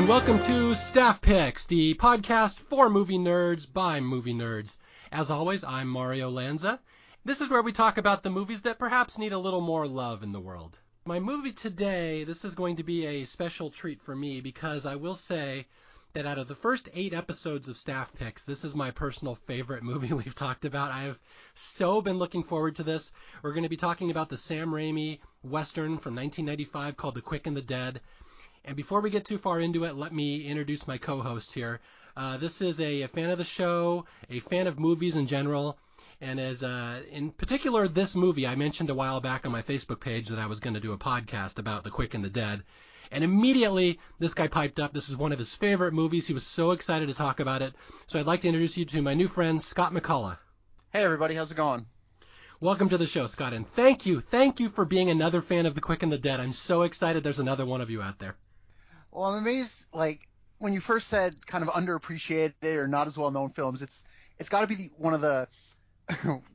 and welcome to Staff Picks, the podcast for movie nerds by movie nerds. As always, I'm Mario Lanza. This is where we talk about the movies that perhaps need a little more love in the world. My movie today, this is going to be a special treat for me because I will say that out of the first 8 episodes of Staff Picks, this is my personal favorite movie we've talked about. I have so been looking forward to this. We're going to be talking about the Sam Raimi Western from 1995 called The Quick and the Dead. And before we get too far into it, let me introduce my co-host here. This is a fan of the show, a fan of movies in general, and as in particular this movie, I mentioned a while back on my Facebook page that I was going to do a podcast about The Quick and the Dead. And immediately, this guy piped up. This is one of his favorite movies. He was so excited to talk about it. So I'd like to introduce you to my new friend, Scott McCulloch. Hey, everybody. How's it going? Welcome to the show, Scott. And thank you for being another fan of The Quick and the Dead. I'm so excited there's another one of you out there. Well, I'm amazed, when you first said kind of underappreciated or not as well-known films, it's got to be one of the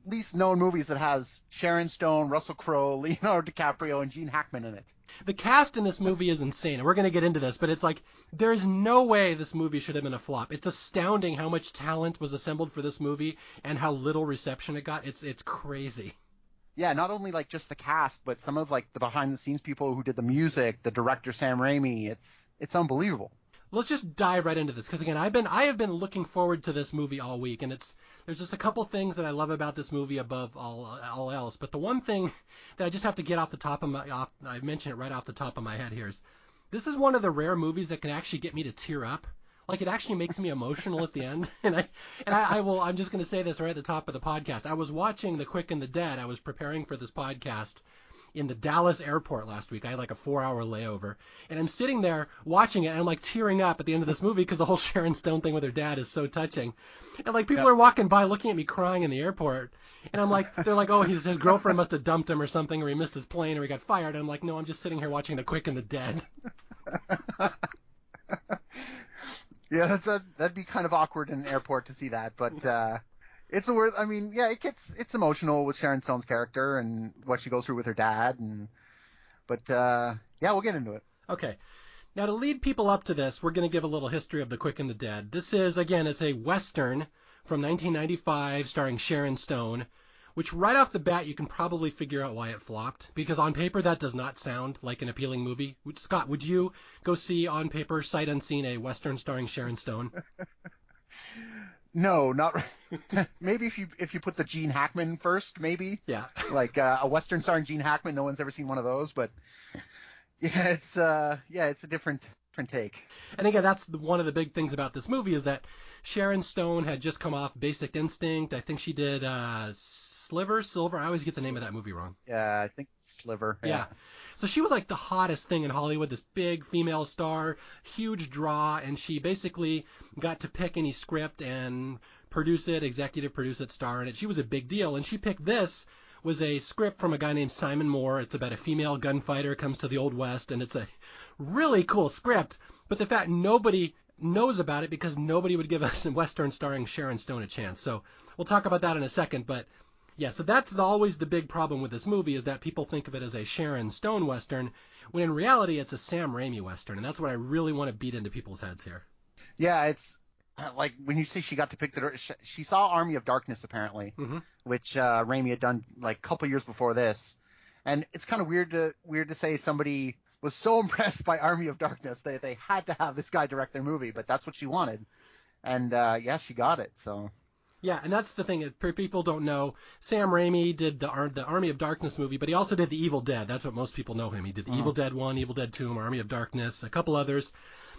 least known movies that has Sharon Stone, Russell Crowe, Leonardo DiCaprio, and Gene Hackman in it. The cast in this movie is insane, and we're going to get into this, but it's like there's no way this movie should have been a flop. It's astounding how much talent was assembled for this movie and how little reception it got. It's crazy. Yeah, not only just the cast, but some of the behind-the-scenes people who did the music, the director Sam Raimi. It's unbelievable. Let's just dive right into this because again, I have been looking forward to this movie all week, and there's just a couple things that I love about this movie above all else. But the one thing that I just have to get off the top of I mentioned it right off the top of my head here is this is one of the rare movies that can actually get me to tear up. Like, it actually makes me emotional at the end. I'm just going to say this right at the top of the podcast. I was watching The Quick and the Dead. I was preparing for this podcast in the Dallas airport last week. I had a 4-hour layover. And I'm sitting there watching it, and I'm tearing up at the end of this movie because the whole Sharon Stone thing with her dad is so touching. And people are walking by looking at me crying in the airport. And I'm they're like, oh, his girlfriend must have dumped him or something, or he missed his plane, or he got fired. And I'm like, no, I'm just sitting here watching The Quick and the Dead. Yeah, that'd be kind of awkward in an airport to see that, but it's worth. I mean, yeah, it's emotional with Sharon Stone's character and what she goes through with her dad, but yeah, we'll get into it. Okay, now to lead people up to this, we're going to give a little history of The Quick and the Dead. This is it's a Western from 1995 starring Sharon Stone, which right off the bat you can probably figure out why it flopped, because on paper that does not sound like an appealing movie. Scott, would you go see on paper, sight unseen, a Western starring Sharon Stone? No, not maybe if you put the Gene Hackman first, maybe. Yeah. A Western starring Gene Hackman, no one's ever seen one of those, but yeah, it's a different take. And again, that's one of the big things about this movie is that Sharon Stone had just come off Basic Instinct. I think she did Silver. I always get the name of that movie wrong. Yeah, I think Sliver. Yeah. So she was the hottest thing in Hollywood, this big female star, huge draw, and she basically got to pick any script and produce it, executive produce it, star in it. She was a big deal, and she picked this. Was a script from a guy named Simon Moore. It's about a female gunfighter comes to the Old West, and it's a really cool script. But the fact nobody knows about it because nobody would give us a Western starring Sharon Stone a chance. So we'll talk about that in a second, but yeah, so that's always the big problem with this movie is that people think of it as a Sharon Stone Western, when in reality it's a Sam Raimi Western, and that's what I really want to beat into people's heads here. Yeah, it's when you say she got to pick she saw Army of Darkness apparently, which Raimi had done a couple years before this, and it's kind of weird to say somebody was so impressed by Army of Darkness they had to have this guy direct their movie, but that's what she wanted, and yeah, she got it. So. Yeah, and that's the thing that people don't know. Sam Raimi did the Army of Darkness movie, but he also did The Evil Dead. That's what most people know him. He did The Evil Dead 1, Evil Dead 2, Army of Darkness, a couple others.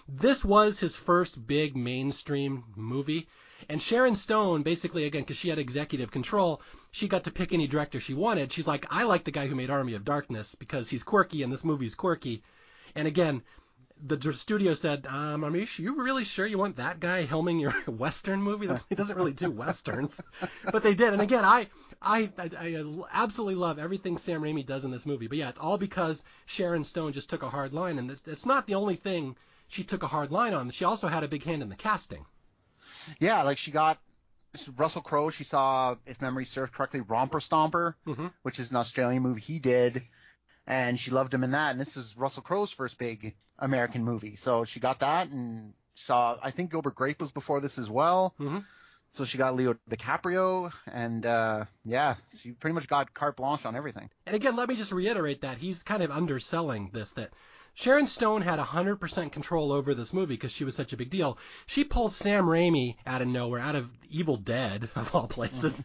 This was his first big mainstream movie. And Sharon Stone, basically, again, because she had executive control, she got to pick any director she wanted. She's like, I like the guy who made Army of Darkness because he's quirky and this movie's quirky. And again, the studio said, are you really sure you want that guy helming your Western movie? He doesn't really do Westerns. But they did. And again, I absolutely love everything Sam Raimi does in this movie. But yeah, it's all because Sharon Stone just took a hard line. And it's not the only thing she took a hard line on. She also had a big hand in the casting. Yeah, she got Russell Crowe. She saw, if memory serves correctly, Romper Stomper, which is an Australian movie he did. and she loved him in that. And this is Russell Crowe's first big American movie, so she got that, and saw, I think Gilbert Grape was before this as well. Mm-hmm. So she got Leo DiCaprio, and she pretty much got carte blanche on everything. And again, let me just reiterate that he's kind of underselling this, that Sharon Stone had 100% control over this movie because she was such a big deal. She pulls Sam Raimi out of nowhere, out of Evil Dead, of all places.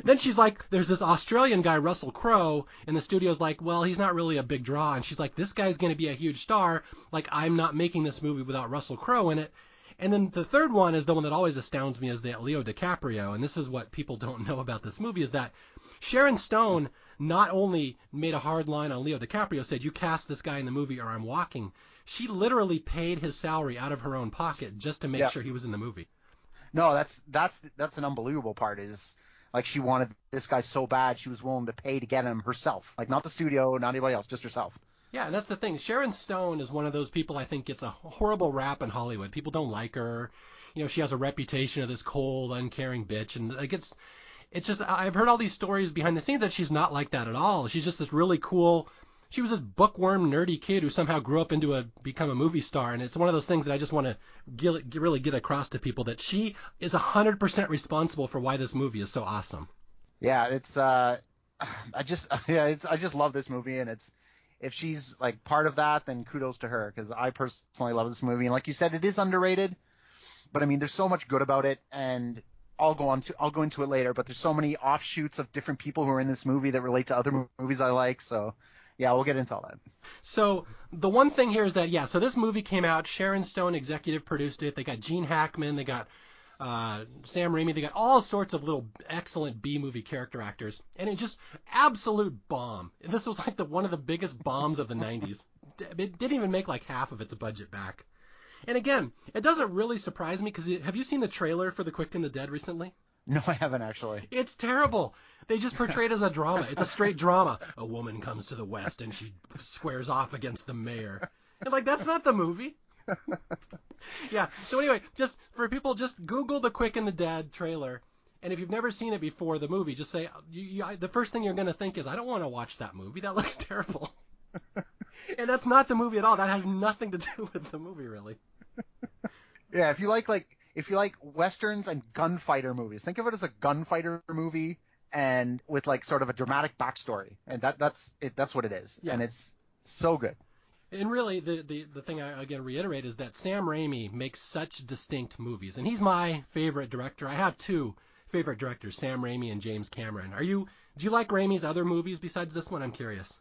Then she's like, there's this Australian guy, Russell Crowe, and the studio's like, well, he's not really a big draw. And she's like, this guy's going to be a huge star. Like, I'm not making this movie without Russell Crowe in it. And then the third one is the one that always astounds me, is that Leo DiCaprio. And this is what people don't know about this movie, is that Sharon Stone not only made a hard line on Leo DiCaprio, said, you cast this guy in the movie or I'm walking. She literally paid his salary out of her own pocket just to make sure he was in the movie. No, that's an unbelievable part, is like she wanted this guy so bad she was willing to pay to get him herself. Like, not the studio, not anybody else, just herself. Yeah, and that's the thing. Sharon Stone is one of those people I think gets a horrible rap in Hollywood. People don't like her. You know, she has a reputation of this cold, uncaring bitch, and like it's just, I've heard all these stories behind the scenes that she's not like that at all. She's just this really cool, she was this bookworm, nerdy kid who somehow grew up into become a movie star, and it's one of those things that I just want to really get across to people, that she is 100% responsible for why this movie is so awesome. Yeah, it's I just love this movie, and it's, if she's like part of that, then kudos to her, because I personally love this movie, and like you said, it is underrated, but I mean, there's so much good about it, and I'll go into it later, but there's so many offshoots of different people who are in this movie that relate to other movies I like. So yeah, we'll get into all that. So the one thing here is that, so this movie came out, Sharon Stone executive produced it. They got Gene Hackman, they got Sam Raimi, they got all sorts of little excellent B-movie character actors, and it just absolute bomb. This was like one of the biggest bombs of the 90s. It didn't even make like half of its budget back. And again, it doesn't really surprise me, because have you seen the trailer for The Quick and the Dead recently? No, I haven't actually. It's terrible. They just portray it as a drama. It's a straight drama. A woman comes to the West and she squares off against the mayor. And like, that's not the movie. Yeah. So anyway, just for people, just Google The Quick and the Dead trailer. And if you've never seen it before, the movie, just say, the first thing you're going to think is, I don't want to watch that movie. That looks terrible. And that's not the movie at all. That has nothing to do with the movie, really. Yeah, if you like westerns and gunfighter movies, think of it as a gunfighter movie, and with like sort of a dramatic backstory, and that's it. That's what it is, and it's so good. And really, the thing I again reiterate is that Sam Raimi makes such distinct movies, and he's my favorite director. I have two favorite directors, Sam Raimi and James Cameron. Do you like Raimi's other movies besides this one? I'm curious.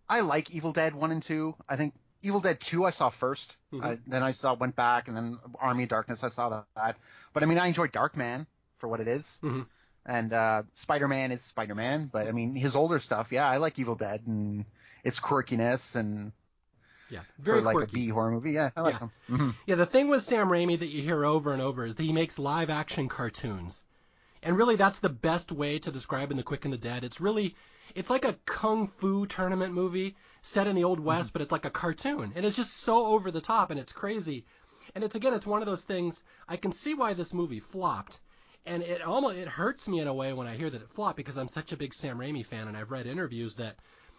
I like Evil Dead 1 and 2. I think Evil Dead 2 I saw first. Mm-hmm. Then went back, and then Army of Darkness I saw that. But I mean, I enjoy Darkman for what it is. Mm-hmm. And Spider-Man is Spider-Man. But I mean, his older stuff, I like Evil Dead and its quirkiness, and very like quirky. A B horror movie. Yeah, I like them. Mm-hmm. Yeah, the thing with Sam Raimi that you hear over and over is that he makes live action cartoons. And really, that's the best way to describe in The Quick and the Dead. It's like a kung fu tournament movie set in the Old West, but it's like a cartoon. And it's just so over the top, and it's crazy. And it's one of those things, I can see why this movie flopped. And it hurts me in a way when I hear that it flopped, because I'm such a big Sam Raimi fan, and I've read interviews that,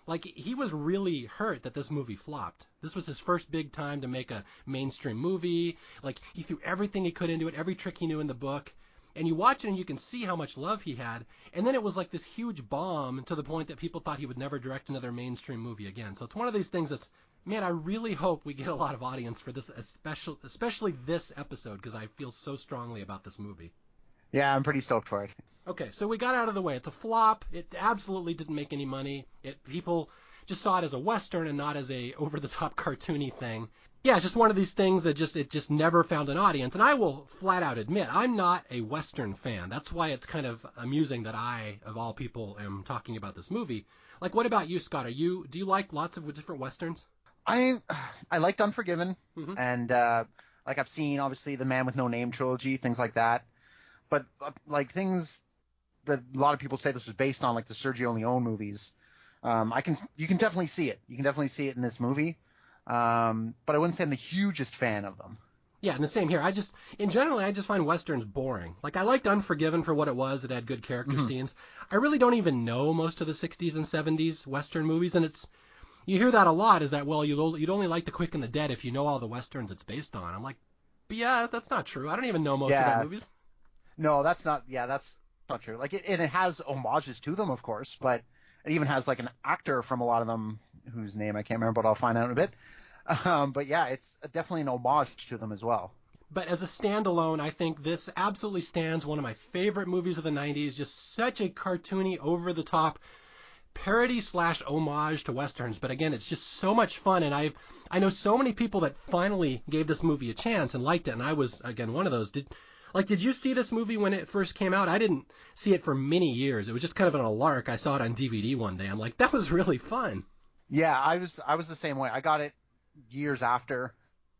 like, he was really hurt that this movie flopped. This was his first big time to make a mainstream movie. Like, he threw everything he could into it, every trick he knew in the book. And you watch it and you can see how much love he had. And then it was like this huge bomb to the point that people thought he would never direct another mainstream movie again. So it's one of these things that's, man, I really hope we get a lot of audience for this, especially this episode, because I feel so strongly about this movie. Yeah, I'm pretty stoked for it. Okay, so we got out of the way. It's a flop. It absolutely didn't make any money. People just saw it as a Western and not as a over-the-top cartoony thing. Yeah, it's just one of these things that it just never found an audience. And I will flat out admit, I'm not a Western fan. That's why it's kind of amusing that I, of all people, am talking about this movie. Like, what about you, Scott? Do you like lots of different Westerns? I liked Unforgiven, and like I've seen, obviously, the Man with No Name trilogy, things like that. But like things that a lot of people say this was based on, like the Sergio Leone movies, you can definitely see it. You can definitely see it in this movie. But I wouldn't say I'm the hugest fan of them. Yeah, and the same here. I just find Westerns boring. Like, I liked Unforgiven for what it was. It had good character scenes. I really don't even know most of the 60s and 70s Western movies, and you hear that a lot, is that, well, you'd only like The Quick and the Dead if you know all the westerns it's based on. I'm like, but yeah, that's not true. I don't even know most of the movies. No, that's not true. Like it has homages to them, of course, but it even has like an actor from a lot of them whose name I can't remember, but I'll find out in a bit. But yeah, it's definitely an homage to them as well. But as a standalone, I think this absolutely stands one of my favorite movies of the 90s. Just such a cartoony, over-the-top parody / homage to westerns. But again, it's just so much fun, and I know so many people that finally gave this movie a chance and liked it, and I was, again, one of those. Did you see this movie when it first came out? I didn't see it for many years. It was just kind of on a lark. I saw it on DVD one day. I'm like, that was really fun. Yeah, I was the same way. I got it years after.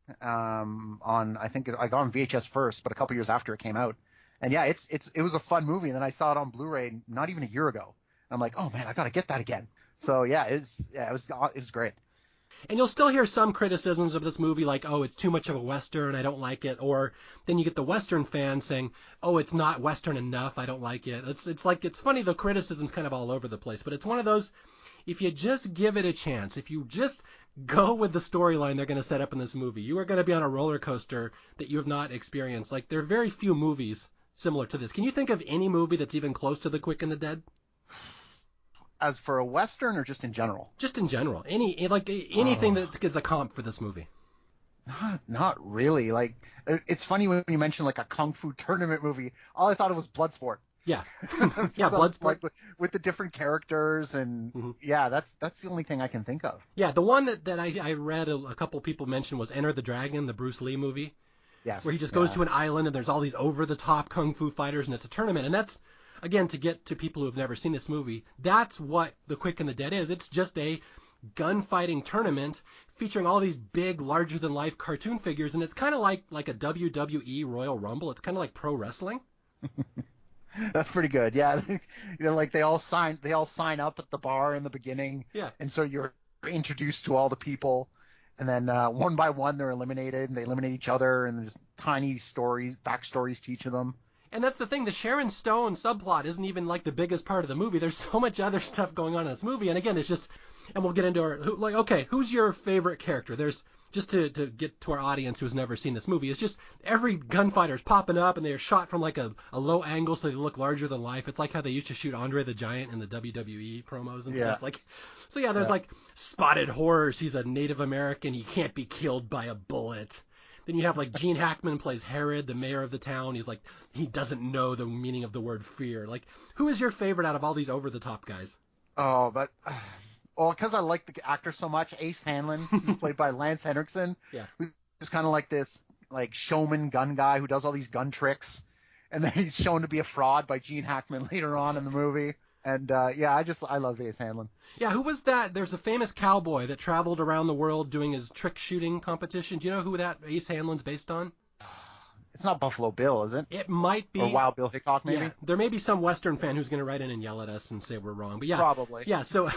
I got on VHS first, but a couple years after it came out. And yeah, it was a fun movie. And then I saw it on Blu-ray not even a year ago. And I'm like, oh man, I gotta get that again. So yeah, it was great. And you'll still hear some criticisms of this movie, like, oh, it's too much of a Western, I don't like it. Or then you get the Western fans saying, oh, it's not Western enough, I don't like it. It's funny, the criticism's kind of all over the place. But it's one of those, if you just give it a chance, if you just go with the storyline they're going to set up in this movie, you are going to be on a roller coaster that you have not experienced. Like, there are very few movies similar to this. Can you think of any movie that's even close to The Quick and the Dead? As for a Western or just in general? Just in general. Anything that is a comp for this movie. Not really. Like, it's funny when you mention like a kung fu tournament movie. All I thought it was Bloodsport. Yeah. Yeah, Bloodsport. Like, with the different characters and yeah, that's the only thing I can think of. Yeah, the one that I read a couple people mention was Enter the Dragon, the Bruce Lee movie. Yes. Where he just goes to an island and there's all these over-the-top kung fu fighters and it's a tournament. And that's, again, to get to people who have never seen this movie, that's what The Quick and the Dead is. It's just a gunfighting tournament featuring all these big, larger-than-life cartoon figures, and it's kind of like a WWE Royal Rumble. It's kind of like pro wrestling. That's pretty good. Yeah, like they all sign up at the bar in the beginning. Yeah. And so you're introduced to all the people, and then one by one they're eliminated, and they eliminate each other, and there's tiny backstories to each of them. And that's the thing, the Sharon Stone subplot isn't even like the biggest part of the movie. There's so much other stuff going on in this movie, and again, it's just, and we'll get into who's your favorite character? There's, just to get to our audience who's never seen this movie, it's just every gunfighter's popping up and they're shot from like a low angle so they look larger than life. It's like how they used to shoot Andre the Giant in the WWE promos and stuff. Like, so yeah, there's like Spotted Horse. He's a Native American. He can't be killed by a bullet. Then you have like Gene Hackman plays Herod, the mayor of the town. He's like, he doesn't know the meaning of the word fear. Like, who is your favorite out of all these over-the-top guys? Oh, but well, because I like the actor so much, Ace Hanlon, who's played by Lance Henriksen. Yeah. Who's kind of like this like showman gun guy who does all these gun tricks, and then he's shown to be a fraud by Gene Hackman later on in the movie. And I love Ace Hanlon. Yeah, who was that? There's a famous cowboy that traveled around the world doing his trick shooting competition. Do you know who that Ace Hanlon's based on? It's not Buffalo Bill, is it? It might be. Or Wild Bill Hickok, maybe? Yeah, there may be some Western fan who's going to write in and yell at us and say we're wrong. But yeah. Probably. Yeah, so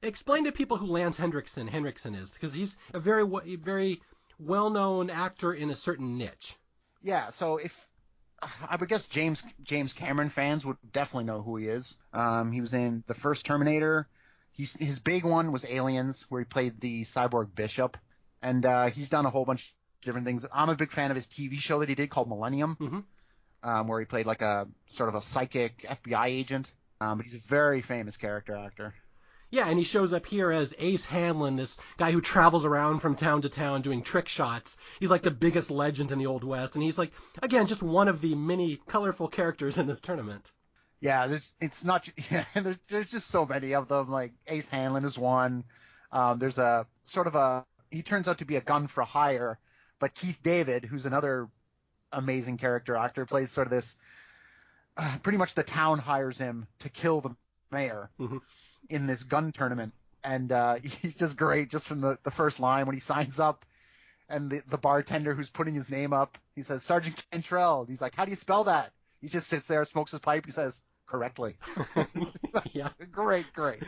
explain to people who Lance Henriksen is, because he's a very well-known actor in a certain niche. Yeah, so I would guess James Cameron fans would definitely know who he is. He was in the first Terminator. His big one was Aliens, where he played the cyborg Bishop. And he's done a whole bunch of different things. I'm a big fan of his TV show that he did called Millennium, where he played like a sort of a psychic FBI agent. But he's a very famous character actor. Yeah, and he shows up here as Ace Hanlon, this guy who travels around from town to town doing trick shots. He's like the biggest legend in the Old West, and he's like, again, just one of the many colorful characters in this tournament. Yeah, there's just so many of them. Like Ace Hanlon is one. There's a sort of he turns out to be a gun for hire, but Keith David, who's another amazing character actor, plays sort of this. Pretty much the town hires him to kill the mayor. In this gun tournament, and he's just great just from the first line when he signs up, and the bartender who's putting his name up, he says Sergeant Cantrell. He's like, how do you spell that? He just sits there, smokes his pipe, he says correctly. Yeah, great,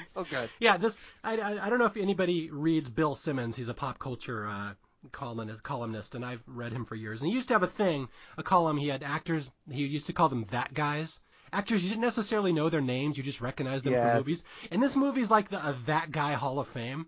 so good. Yeah, I don't know if anybody reads Bill Simmons. He's a pop culture columnist, and I've read him for years, and he used to have a column. He had actors, he used to call them that guys. Actors, you didn't necessarily know their names, you just recognized them from movies. And this movie's like a That Guy Hall of Fame.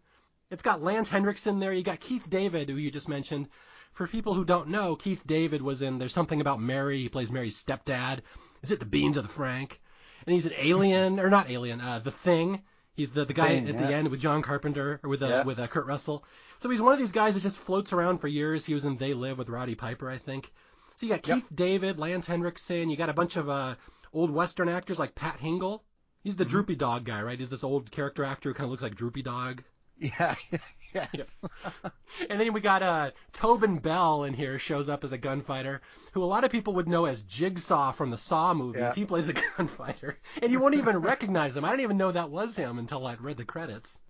It's got Lance Henriksen there. You got Keith David, who you just mentioned. For people who don't know, Keith David was in There's Something About Mary. He plays Mary's stepdad. Is it The Beans of the Frank? And he's an alien, or not alien, The Thing. He's the guy at the end with John Carpenter, or with Kurt Russell. So he's one of these guys that just floats around for years. He was in They Live with Roddy Piper, I think. So you got Keith David, Lance Henriksen. You got a bunch of old Western actors like Pat Hingle. He's the Droopy Dog guy, right? He's this old character actor who kind of looks like Droopy Dog. Yeah. Yes. Yeah. And then we got Tobin Bell in here, shows up as a gunfighter, who a lot of people would know as Jigsaw from the Saw movies. Yeah. He plays a gunfighter. And you won't even recognize him. I didn't even know that was him until I read the credits.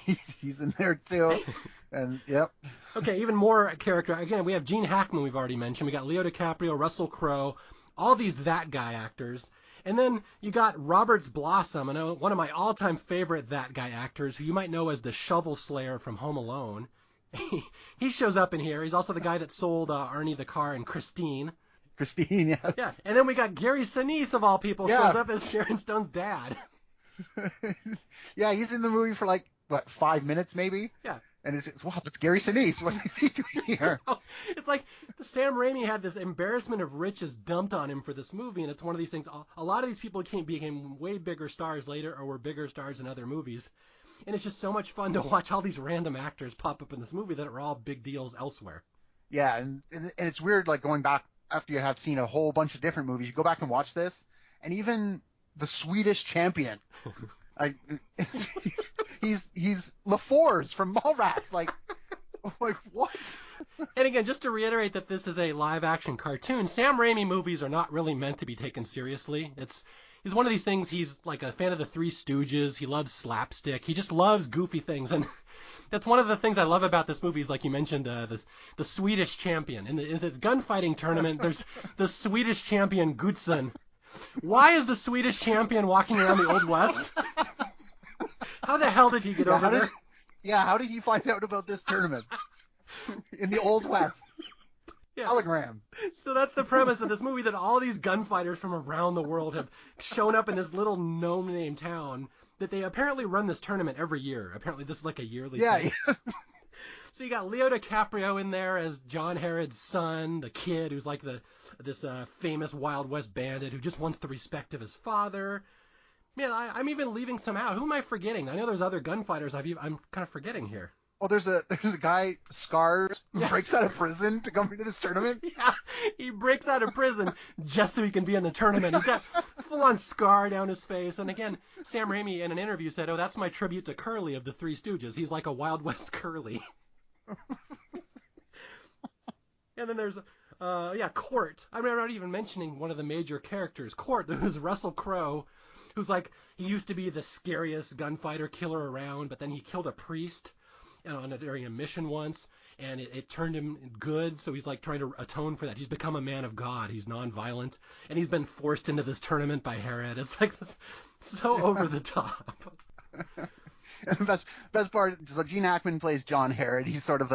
He's in there too. And yep. Okay, even more character. Again, we have Gene Hackman we've already mentioned. We got Leo DiCaprio, Russell Crowe, all these that guy actors. And then you got Roberts Blossom, one of my all-time favorite that guy actors, who you might know as the Shovel Slayer from Home Alone. He shows up in here. He's also the guy that sold Arnie the car in Christine. Christine, yes. Yeah. And then we got Gary Sinise, of all people, shows up as Sharon Stone's dad. Yeah, he's in the movie for 5 minutes maybe? Yeah. And it's wow, that's Gary Sinise. What is he doing here? It's like Sam Raimi had this embarrassment of riches dumped on him for this movie, and it's one of these things. A lot of these people became way bigger stars later, or were bigger stars in other movies. And it's just so much fun to watch all these random actors pop up in this movie that are all big deals elsewhere. Yeah, and it's weird, going back after you have seen a whole bunch of different movies, you go back and watch this, and even the Swedish champion. He's LaFours from Mallrats. Like what? And again, just to reiterate that this is a live-action cartoon, Sam Raimi movies are not really meant to be taken seriously. He's one of these things. He's like a fan of the Three Stooges. He loves slapstick. He just loves goofy things, and that's one of the things I love about this movie. Is like you mentioned, the Swedish champion in this gunfighting tournament. There's the Swedish champion Gutzon. Why is the Swedish champion walking around the Old West? How the hell did he get over there? How did he find out about this tournament in the Old West? Yeah. Telegram. So that's the premise of this movie, that all these gunfighters from around the world have shown up in this little no-name town, that they apparently run this tournament every year. Apparently this is like a yearly thing. Yeah. So you got Leo DiCaprio in there as John Herod's son, the kid who's like this famous Wild West bandit who just wants the respect of his father. Man, I'm even leaving some out. Who am I forgetting? I know there's other gunfighters I'm kind of forgetting here. Oh, there's a guy, Scars, who breaks out of prison to come into this tournament. Yeah, he breaks out of prison just so he can be in the tournament. He's got full-on scar down his face. And again, Sam Raimi in an interview said, "Oh, that's my tribute to Curly of the Three Stooges. He's like a Wild West Curly." And then there's Court. I'm not even mentioning one of the major characters, Court, who's Russell Crowe, who's like, he used to be the scariest gunfighter killer around, but then he killed a priest during a mission once, and it turned him good, so he's like trying to atone for that. He's become a man of God. He's nonviolent, and he's been forced into this tournament by Herod. It's like this, so over the top. And the best part, so Gene Hackman plays John Herod. He's sort of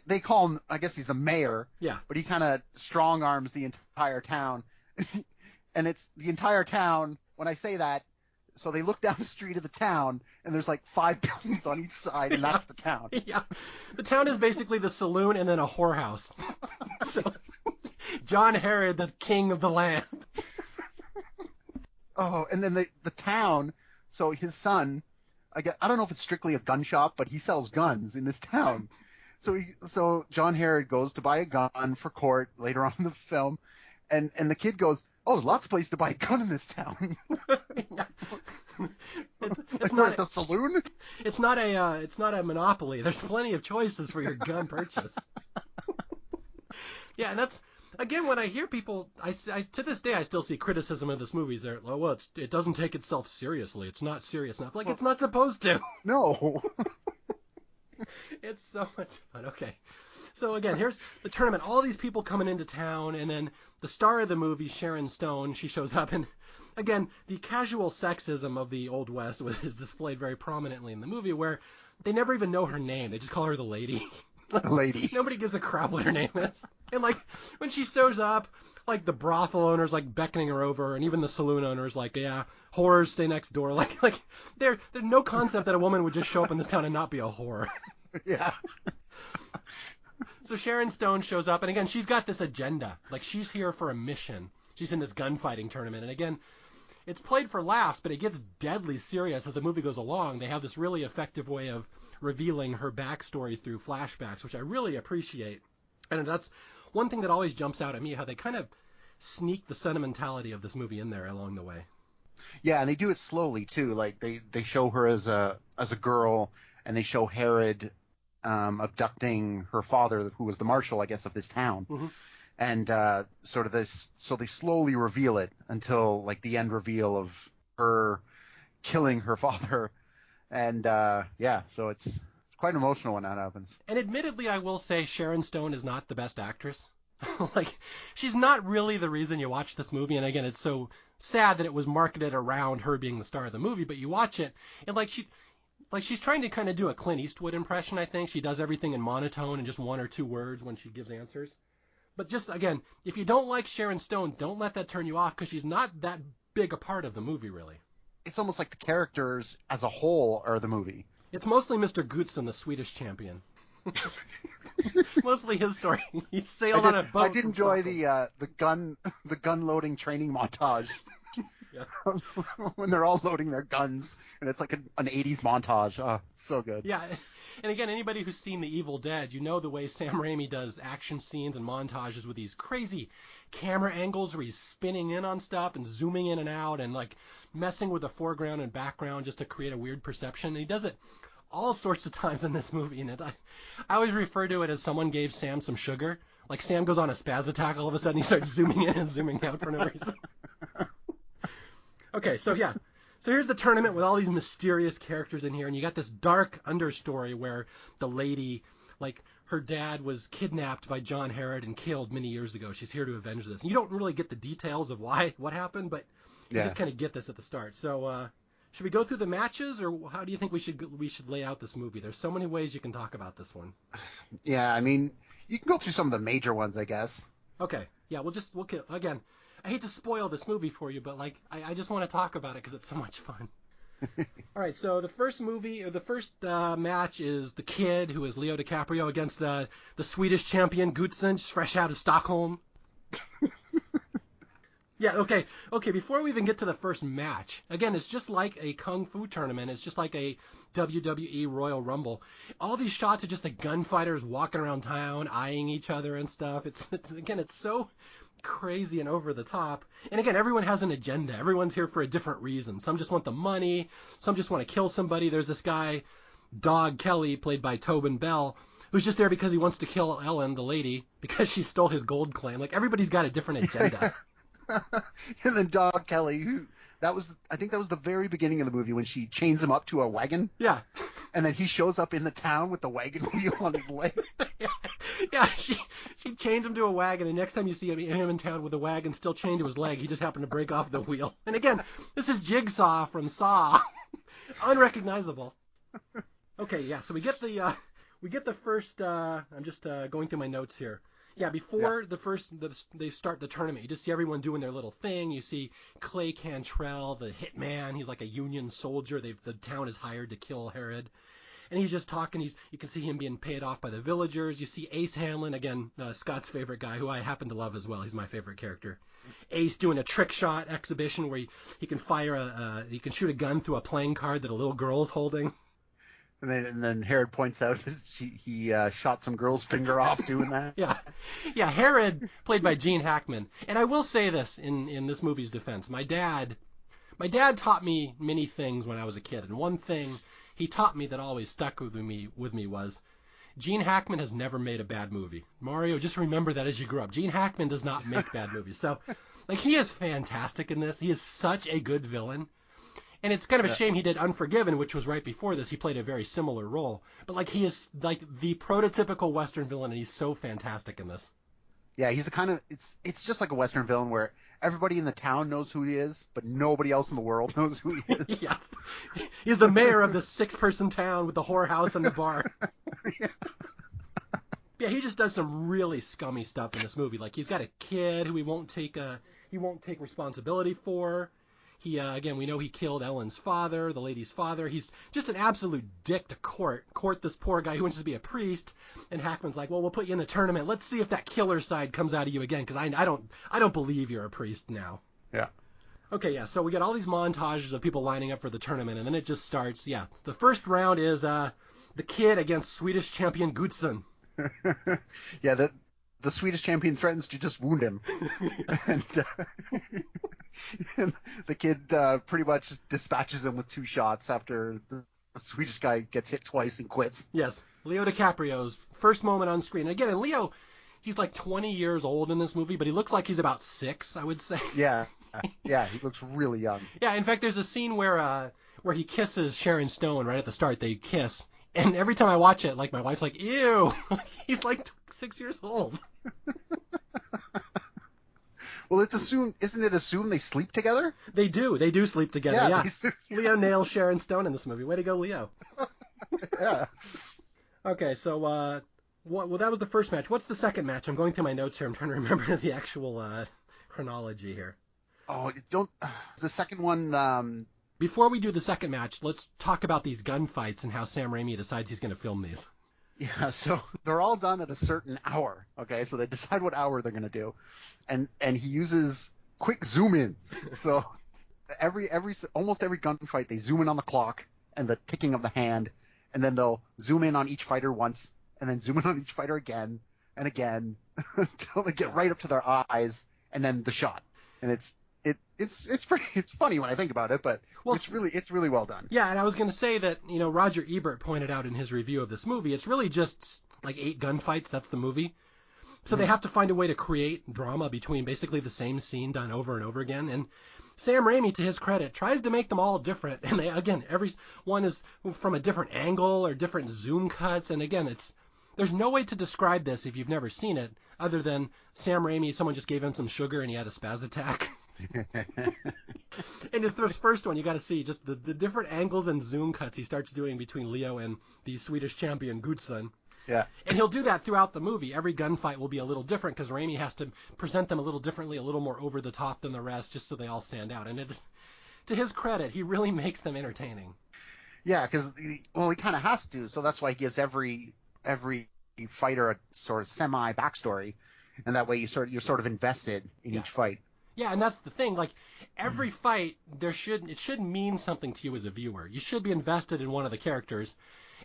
they call him, I guess he's the mayor. Yeah. But he kind of strong arms the entire town. And it's the entire town, when I say that, so they look down the street of the town, and there's like 5 buildings on each side, and that's the town. Yeah. The town is basically the saloon and then a whorehouse. So John Herod, the king of the land. Oh, and then the town, so his son, I don't know if it's strictly a gun shop, but he sells guns in this town. So John Herod goes to buy a gun for Court later on in the film, and the kid goes, "Oh, there's lots of places to buy a gun in this town." It's not the saloon. It's not a monopoly. There's plenty of choices for your gun purchase. Yeah, and that's, again, when I hear people, I to this day I still see criticism of this movie. They're like, well, it doesn't take itself seriously. It's not serious enough. Like, it's not supposed to. No. It's so much fun. Okay. So again, here's the tournament. All these people coming into town, and then the star of the movie, Sharon Stone, she shows up, and again, the casual sexism of the Old West is displayed very prominently in the movie, where they never even know her name. They just call her the lady. The lady. Nobody gives a crap what her name is. And like when she shows up, like the brothel owner's like beckoning her over, and even the saloon owner's like, yeah, whores stay next door. Like there's no concept that a woman would just show up in this town and not be a whore. Yeah. So Sharon Stone shows up, and again, she's got this agenda. Like she's here for a mission. She's in this gunfighting tournament, and again, it's played for laughs, but it gets deadly serious as the movie goes along. They have this really effective way of revealing her backstory through flashbacks, which I really appreciate. And that's one thing that always jumps out at me, how they kind of sneak the sentimentality of this movie in there along the way. Yeah, and they do it slowly too. Like they show her as a girl, and they show Herod abducting her father, who was the marshal, I guess, of this town. Mm-hmm. And sort of this, so they slowly reveal it until like the end reveal of her killing her father. And so it's quite emotional when that happens. And admittedly, I will say Sharon Stone is not the best actress. Like, she's not really the reason you watch this movie. And again, it's so sad that it was marketed around her being the star of the movie. But you watch it, and she's trying to kind of do a Clint Eastwood impression, I think. She does everything in monotone and just one or two words when she gives answers. But just, again, if you don't like Sharon Stone, don't let that turn you off, because she's not that big a part of the movie, really. It's almost like the characters as a whole are the movie. It's mostly Mr. Gutzen, the Swedish champion. Mostly his story. He sailed on a boat. I did enjoy the gun loading training montage. Yeah. When they're all loading their guns, and it's like an 80s montage. Oh, so good. Yeah. And again, anybody who's seen The Evil Dead, you know the way Sam Raimi does action scenes and montages with these crazy camera angles where he's spinning in on stuff and zooming in and out and like messing with the foreground and background just to create a weird perception. And he does it all sorts of times in this movie. And I always refer to it as someone gave Sam some sugar. Like Sam goes on a spaz attack, all of a sudden he starts zooming in and zooming out for no reason. Okay, so yeah. So here's the tournament with all these mysterious characters in here, and you got this dark understory where the lady, like, her dad was kidnapped by John Herod and killed many years ago. She's here to avenge this. And you don't really get the details of what happened, but you just kind of get this at the start. So should we go through the matches, or how do you think we should lay out this movie? There's so many ways you can talk about this one. Yeah, I mean, you can go through some of the major ones, I guess. Okay, yeah, again, I hate to spoil this movie for you, but like I just want to talk about it because it's so much fun. All right, so the first match is the Kid, who is Leo DiCaprio, against the Swedish champion Gutzen, just fresh out of Stockholm. Yeah, okay. Before we even get to the first match, again, it's just like a kung fu tournament. It's just like a WWE Royal Rumble. All these shots are just the gunfighters walking around town, eyeing each other and stuff. It's so crazy and over the top. And again, everyone has an agenda. Everyone's here for a different reason. Some just want the money. Some just want to kill somebody. There's this guy, Dog Kelly, played by Tobin Bell, who's just there because he wants to kill Ellen, the lady, because she stole his gold claim. Like, everybody's got a different agenda. And then Dog Kelly, I think that was the very beginning of the movie when she chains him up to a wagon. Yeah. And then he shows up in the town with the wagon wheel on his leg. Yeah, she chained him to a wagon, and next time you see him in town with a wagon still chained to his leg, he just happened to break off the wheel. And again, this is Jigsaw from Saw. Unrecognizable. Okay, yeah, so we get the first, I'm just going through my notes here. Yeah, before they start the tournament, you just see everyone doing their little thing. You see Clay Cantrell, the hitman. He's like a Union soldier. The town is hired to kill Herod. And he's just talking. You can see him being paid off by the villagers. You see Ace Hanlon, again, Scott's favorite guy, who I happen to love as well. He's my favorite character. Ace doing a trick shot exhibition where he can he can shoot a gun through a playing card that a little girl's holding. And then Herod points out that he shot some girl's finger off doing that. Yeah, Herod, played by Gene Hackman. And I will say this in this movie's defense. My dad taught me many things when I was a kid, and one thing he taught me that always stuck with me was Gene Hackman has never made a bad movie. Mario, just remember that as you grow up. Gene Hackman does not make bad movies. So, like, he is fantastic in this. He is such a good villain. And it's kind of a shame he did Unforgiven, which was right before this. He played a very similar role. But, like, he is, like, the prototypical Western villain, and he's so fantastic in this. Yeah, he's the kind of... It's just like a Western villain where everybody in the town knows who he is, but nobody else in the world knows who he is. Yes. He's the mayor of this 6-person town with the whorehouse and the bar. Yeah, he just does some really scummy stuff in this movie. Like, he's got a kid who he won't take responsibility for. He again, we know he killed Ellen's father, the lady's father. He's just an absolute dick to court this poor guy who wants to be a priest. And Hackman's like, well, we'll put you in the tournament. Let's see if that killer side comes out of you again, because I don't believe you're a priest now. Yeah. Okay, yeah. So we got all these montages of people lining up for the tournament, and then it just starts. Yeah, the first round is the kid against Swedish champion Gudson. Yeah, the Swedish champion threatens to just wound him. and the kid pretty much dispatches him with 2 shots after the Swedish guy gets hit twice and quits. Yes, Leo DiCaprio's first moment on screen. Again, and Leo, he's like 20 years old in this movie, but he looks like he's about 6, I would say. Yeah, he looks really young. Yeah, in fact, there's a scene where he kisses Sharon Stone right at the start. They kiss. And every time I watch it, like, my wife's like, ew, he's like 6 years old. Well, isn't it assumed they sleep together? They do sleep together, yeah. Leo nails Sharon Stone in this movie. Way to go, Leo. Yeah. Okay, so, well, that was the first match. What's the second match? I'm going through my notes here. I'm trying to remember the actual chronology here. Oh, the second one... Before we do the second match, let's talk about these gunfights and how Sam Raimi decides he's going to film these. Yeah, so they're all done at a certain hour, okay? So they decide what hour they're going to do. And he uses quick zoom-ins. So almost every gunfight, they zoom in on the clock and the ticking of the hand, and then they'll zoom in on each fighter once, and then zoom in on each fighter again and again until they get right up to their eyes, and then the shot. And it's funny when I think about it, but it's really well done. Yeah, and I was going to say that, Roger Ebert pointed out in his review of this movie, it's really just like 8 gunfights. That's the movie. So they have to find a way to create drama between basically the same scene done over and over again. And Sam Raimi, to his credit, tries to make them all different. And every one is from a different angle or different zoom cuts. And again, there's no way to describe this if you've never seen it other than Sam Raimi, someone just gave him some sugar and he had a spaz attack. And the first one, you got to see just the different angles and zoom cuts he starts doing between Leo and the Swedish champion Gudson. Yeah. And he'll do that throughout the movie. Every gunfight will be a little different because Raimi has to present them a little differently, a little more over the top than the rest, just so they all stand out. And to his credit, he really makes them entertaining. Yeah, because he kind of has to. So that's why he gives every fighter a sort of semi backstory, and that way you're sort of invested in each fight. Yeah, and that's the thing. Like, every fight, it should mean something to you as a viewer. You should be invested in one of the characters.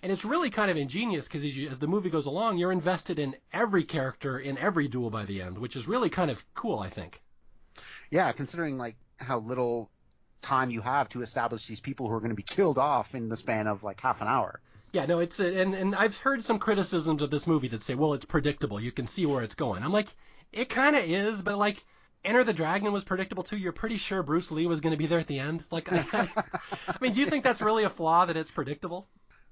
And it's really kind of ingenious because as the movie goes along, you're invested in every character in every duel by the end, which is really kind of cool, I think. Yeah, considering like how little time you have to establish these people who are going to be killed off in the span of like half an hour. Yeah, no, and I've heard some criticisms of this movie that say, well, it's predictable. You can see where it's going. I'm like, it kind of is, but like, Enter the Dragon was predictable too. You're pretty sure Bruce Lee was going to be there at the end. Like, I mean, do you think that's really a flaw that it's predictable?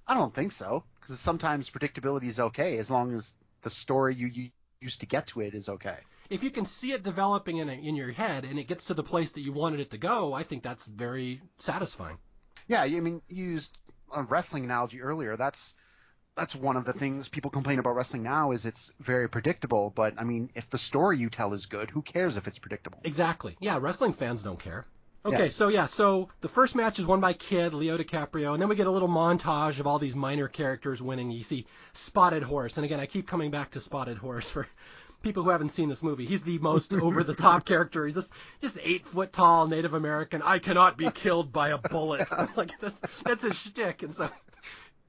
I don't think so, because sometimes predictability is okay as long as the story you used to get to it is okay. If you can see it developing in your head and it gets to the place that you wanted it to go, I think that's very satisfying. Yeah, I mean, you used a wrestling analogy earlier. That's one of the things people complain about wrestling now is it's very predictable. But, I mean, if the story you tell is good, who cares if it's predictable? Exactly. Yeah, wrestling fans don't care. Okay, yeah. So the first match is won by Kid, Leo DiCaprio, and then we get a little montage of all these minor characters winning. You see Spotted Horse, and again, I keep coming back to Spotted Horse for people who haven't seen this movie. He's the most over-the-top character. He's just 8 foot tall Native American. I cannot be killed by a bullet. Like that's his shtick, and so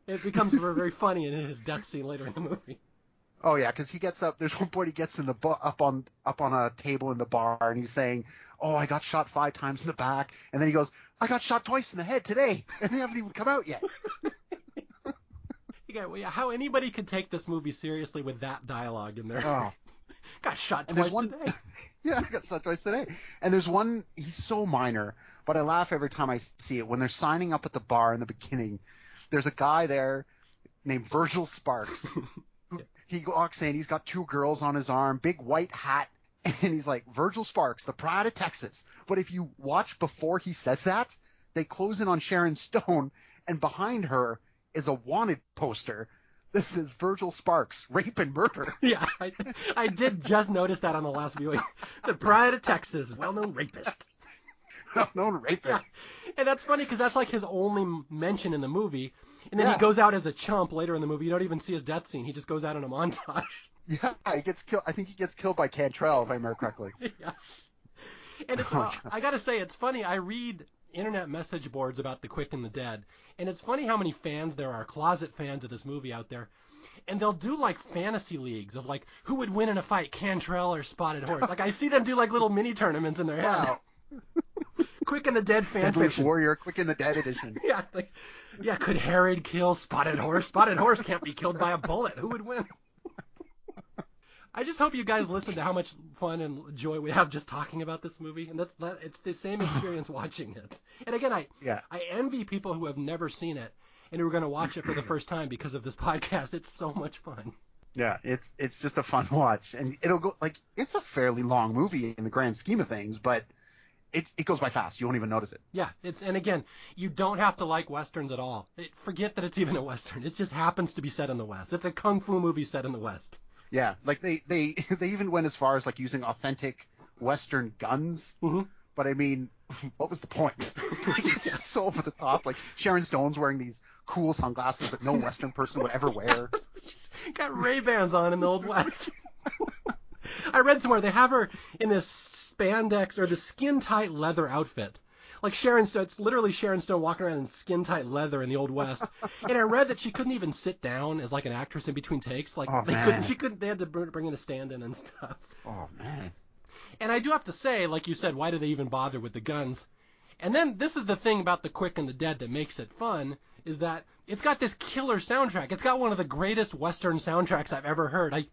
it becomes very, very funny in his death scene later in the movie. Oh yeah, because he gets up. There's one point he gets in up on a table in the bar, and he's saying, "Oh, I got shot 5 times in the back," and then he goes, "I got shot twice in the head today, and they haven't even come out yet." Yeah, how anybody could take this movie seriously with that dialogue in there? Oh. Got shot twice today. Yeah, I got shot twice today. And there's one. He's so minor, but I laugh every time I see it. When they're signing up at the bar in the beginning, there's a guy there named Virgil Sparks. He walks in, he's got 2 girls on his arm, big white hat, and he's like, Virgil Sparks, the pride of Texas. But if you watch before he says that, they close in on Sharon Stone, and behind her is a wanted poster This is Virgil Sparks, rape and murder. Yeah, I did just notice that on the last viewing. The Pride of Texas, well-known rapist. Well-known rapist. Yeah. And that's funny because that's like his only mention in the movie. And then he goes out as a chump later in the movie. You don't even see his death scene. He just goes out in a montage. Yeah, he gets killed. I think he gets killed by Cantrell, if I remember correctly. Yeah. And it's, I got to say, it's funny. I read internet message boards about The Quick and the Dead. And it's funny how many fans there are, closet fans of this movie out there. And they'll do like fantasy leagues of like, who would win in a fight, Cantrell or Spotted Horse? Like I see them do like little mini tournaments in their head. Wow. Quick and the Dead fan Deadliest fiction. Warrior, Quick and the Dead edition. Yeah, like, yeah, could Herod kill Spotted Horse? Spotted Horse can't be killed by a bullet. Who would win? I just hope you guys listen to how much fun and joy we have just talking about this movie, and it's the same experience watching it. And again, I envy people who have never seen it and who are going to watch it for the first time because of this podcast. It's so much fun. Yeah, it's just a fun watch, and it'll go like it's a fairly long movie in the grand scheme of things, but it goes by fast. You won't even notice it. Yeah, and again, you don't have to like westerns at all. Forget that it's even a western. It just happens to be set in the West. It's a kung fu movie set in the West. Yeah, like they even went as far as like using authentic Western guns. Mm-hmm. But I mean, what was the point? Like, it's just so over the top. Like Sharon Stone's wearing these cool sunglasses that no Western person would ever wear. Got Ray-Bans on in the Old West. I read somewhere they have her in this spandex or the skin-tight leather outfit. Like Sharon Stone, it's literally Sharon Stone walking around in skin-tight leather in the Old West. And I read that she couldn't even sit down as like an actress in between takes. Like they couldn't. They had to bring in a stand-in and stuff. Oh man. And I do have to say, like you said, why do they even bother with the guns? And then this is the thing about The Quick and the Dead that makes it fun, is that it's got this killer soundtrack. It's got one of the greatest Western soundtracks I've ever heard.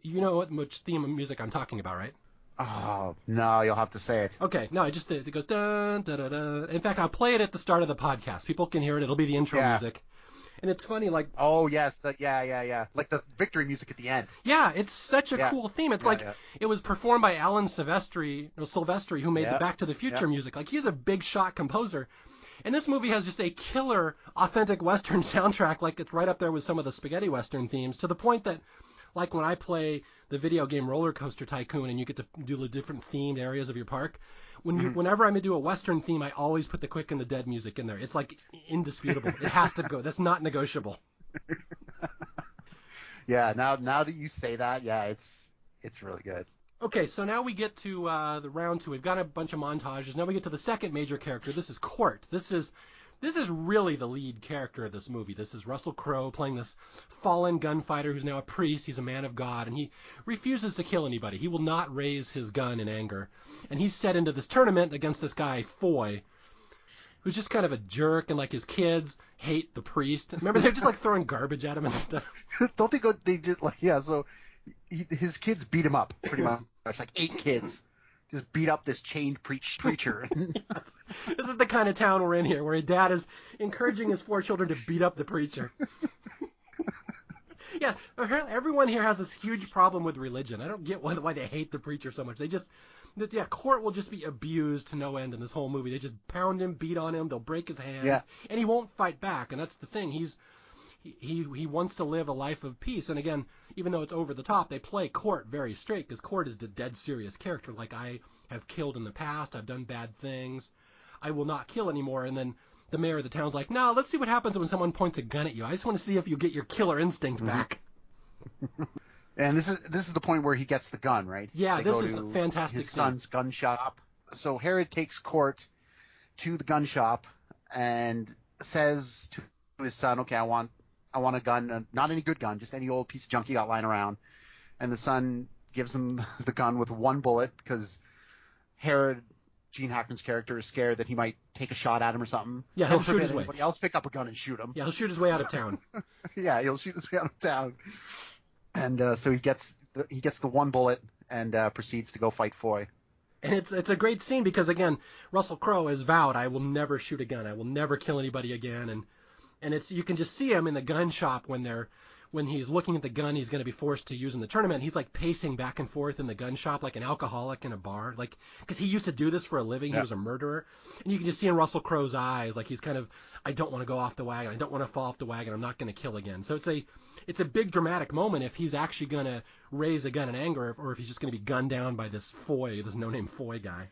You know which theme of music I'm talking about, right? Oh, no, you'll have to say it. Okay, no, it goes dun, da, da, da. In fact, I'll play it at the start of the podcast. People can hear it. It'll be the intro music. And it's funny, like... Oh, yes, yeah. Like the victory music at the end. Yeah, it's such a cool theme. It's it was performed by Alan Silvestri, who made the Back to the Future music. Like, he's a big shot composer. And this movie has just a killer, authentic Western soundtrack. Like, it's right up there with some of the spaghetti Western themes, to the point that, like, when I play the video game Roller Coaster Tycoon and you get to do the different themed areas of your park, whenever I'm going to do a Western theme, I always put the Quick and the Dead music in there. It's, like, indisputable. It has to go. That's not negotiable. Yeah, now that you say that, yeah, it's really good. Okay, so now we get to the round two. We've got a bunch of montages. Now we get to the second major character. This is Court. This is really the lead character of this movie. This is Russell Crowe playing this fallen gunfighter who's now a priest. He's a man of God, and he refuses to kill anybody. He will not raise his gun in anger. And he's set into this tournament against this guy, Foy, who's just kind of a jerk, and like his kids hate the priest. Remember, they're just like throwing garbage at him and stuff. Don't they go? They did like so. His kids beat him up pretty much. It's like 8 kids just beat up this chained preacher. Yes. This is the kind of town we're in here, where a dad is encouraging his 4 children to beat up the preacher. Yeah, everyone here has this huge problem with religion. I don't get why they hate the preacher so much. Court will just be abused to no end in this whole movie. They just pound him, beat on him, they'll break his hand, and he won't fight back. And that's the thing. He wants to live a life of peace. And again, even though it's over the top, they play Court very straight, because Court is the dead serious character. Like, I have killed in the past, I've done bad things, I will not kill anymore. And then the mayor of the town's like, no, let's see what happens when someone points a gun at you. I just want to see if you get your killer instinct back. And this is the point where he gets the gun, right? Yeah, this is a fantastic his son's gun shop. So Herod takes Court to the gun shop and says to his son, okay, I want a gun, not any good gun, just any old piece of junk you got lying around. And the son gives him the gun with 1 bullet, because Herod, Gene Hackman's character, is scared that he might take a shot at him or something. Yeah, he'll shoot his way. Anybody else pick up a gun and shoot him. Yeah, he'll shoot his way out of town. Yeah, he'll shoot his way out of town. And so he gets the 1 bullet and proceeds to go fight Foy. And it's a great scene because, again, Russell Crowe has vowed, I will never shoot a gun, I will never kill anybody again. And it's, you can just see him in the gun shop when when he's looking at the gun he's going to be forced to use in the tournament, he's like pacing back and forth in the gun shop like an alcoholic in a bar, like because he used to do this for a living. He was a murderer, and you can just see in Russell Crowe's eyes like he's kind of, I don't want to go off the wagon, I don't want to fall off the wagon, I'm not going to kill again. So it's a big dramatic moment if he's actually going to raise a gun in anger, or if he's just going to be gunned down by this no-name Foy guy.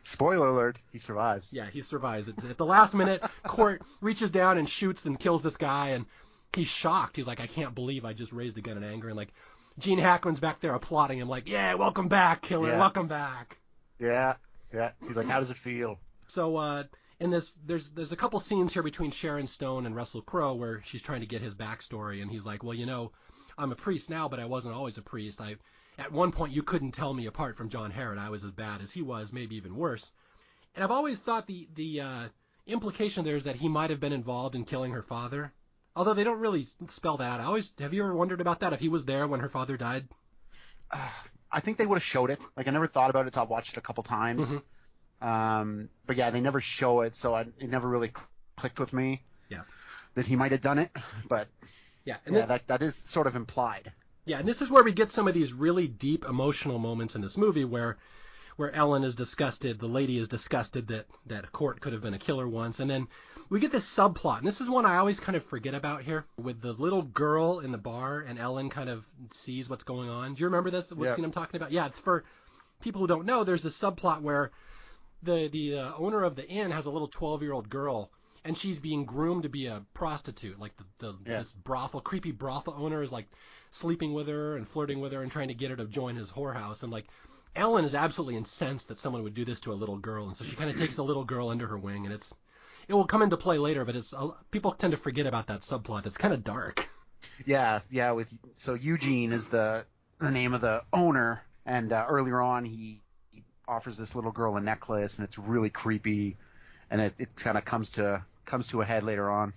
Spoiler alert, he survives. Yeah, he survives. At the last minute, Court reaches down and shoots and kills this guy, and he's shocked. He's like, I can't believe I just raised a gun in anger. And like, Gene Hackman's back there applauding him, like, yeah, welcome back, killer, welcome back. Yeah. He's like, how does it feel? So, in this, there's a couple scenes here between Sharon Stone and Russell Crowe where she's trying to get his backstory, and he's like, well, you know, I'm a priest now, but I wasn't always a priest. At one point, you couldn't tell me apart from John Herod. I was as bad as he was, maybe even worse. And I've always thought the implication there is that he might have been involved in killing her father, although they don't really spell that out. Have you ever wondered about that, if he was there when her father died? I think they would have showed it. Like, I never thought about it, so I watched it a couple times. Mm-hmm. But yeah, they never show it, so it never really clicked with me. Yeah. That he might have done it, but that is sort of implied. Yeah, and this is where we get some of these really deep emotional moments in this movie where Ellen is disgusted, the lady is disgusted that Court could have been a killer once, and then we get this subplot, and this is one I always kind of forget about here, with the little girl in the bar, and Ellen kind of sees what's going on. Do you remember this? What scene I'm talking about? Yeah, for people who don't know, there's this subplot where the owner of the inn has a little 12-year-old girl, and she's being groomed to be a prostitute. Like this creepy brothel owner is like sleeping with her and flirting with her and trying to get her to join his whorehouse. And like Ellen is absolutely incensed that someone would do this to a little girl, and so she kind of takes the little girl under her wing, and it will come into play later, but people tend to forget about that subplot. It's kind of dark. Yeah. So Eugene is the name of the owner, and earlier on he offers this little girl a necklace, and it's really creepy, and it kind of comes to a head later on.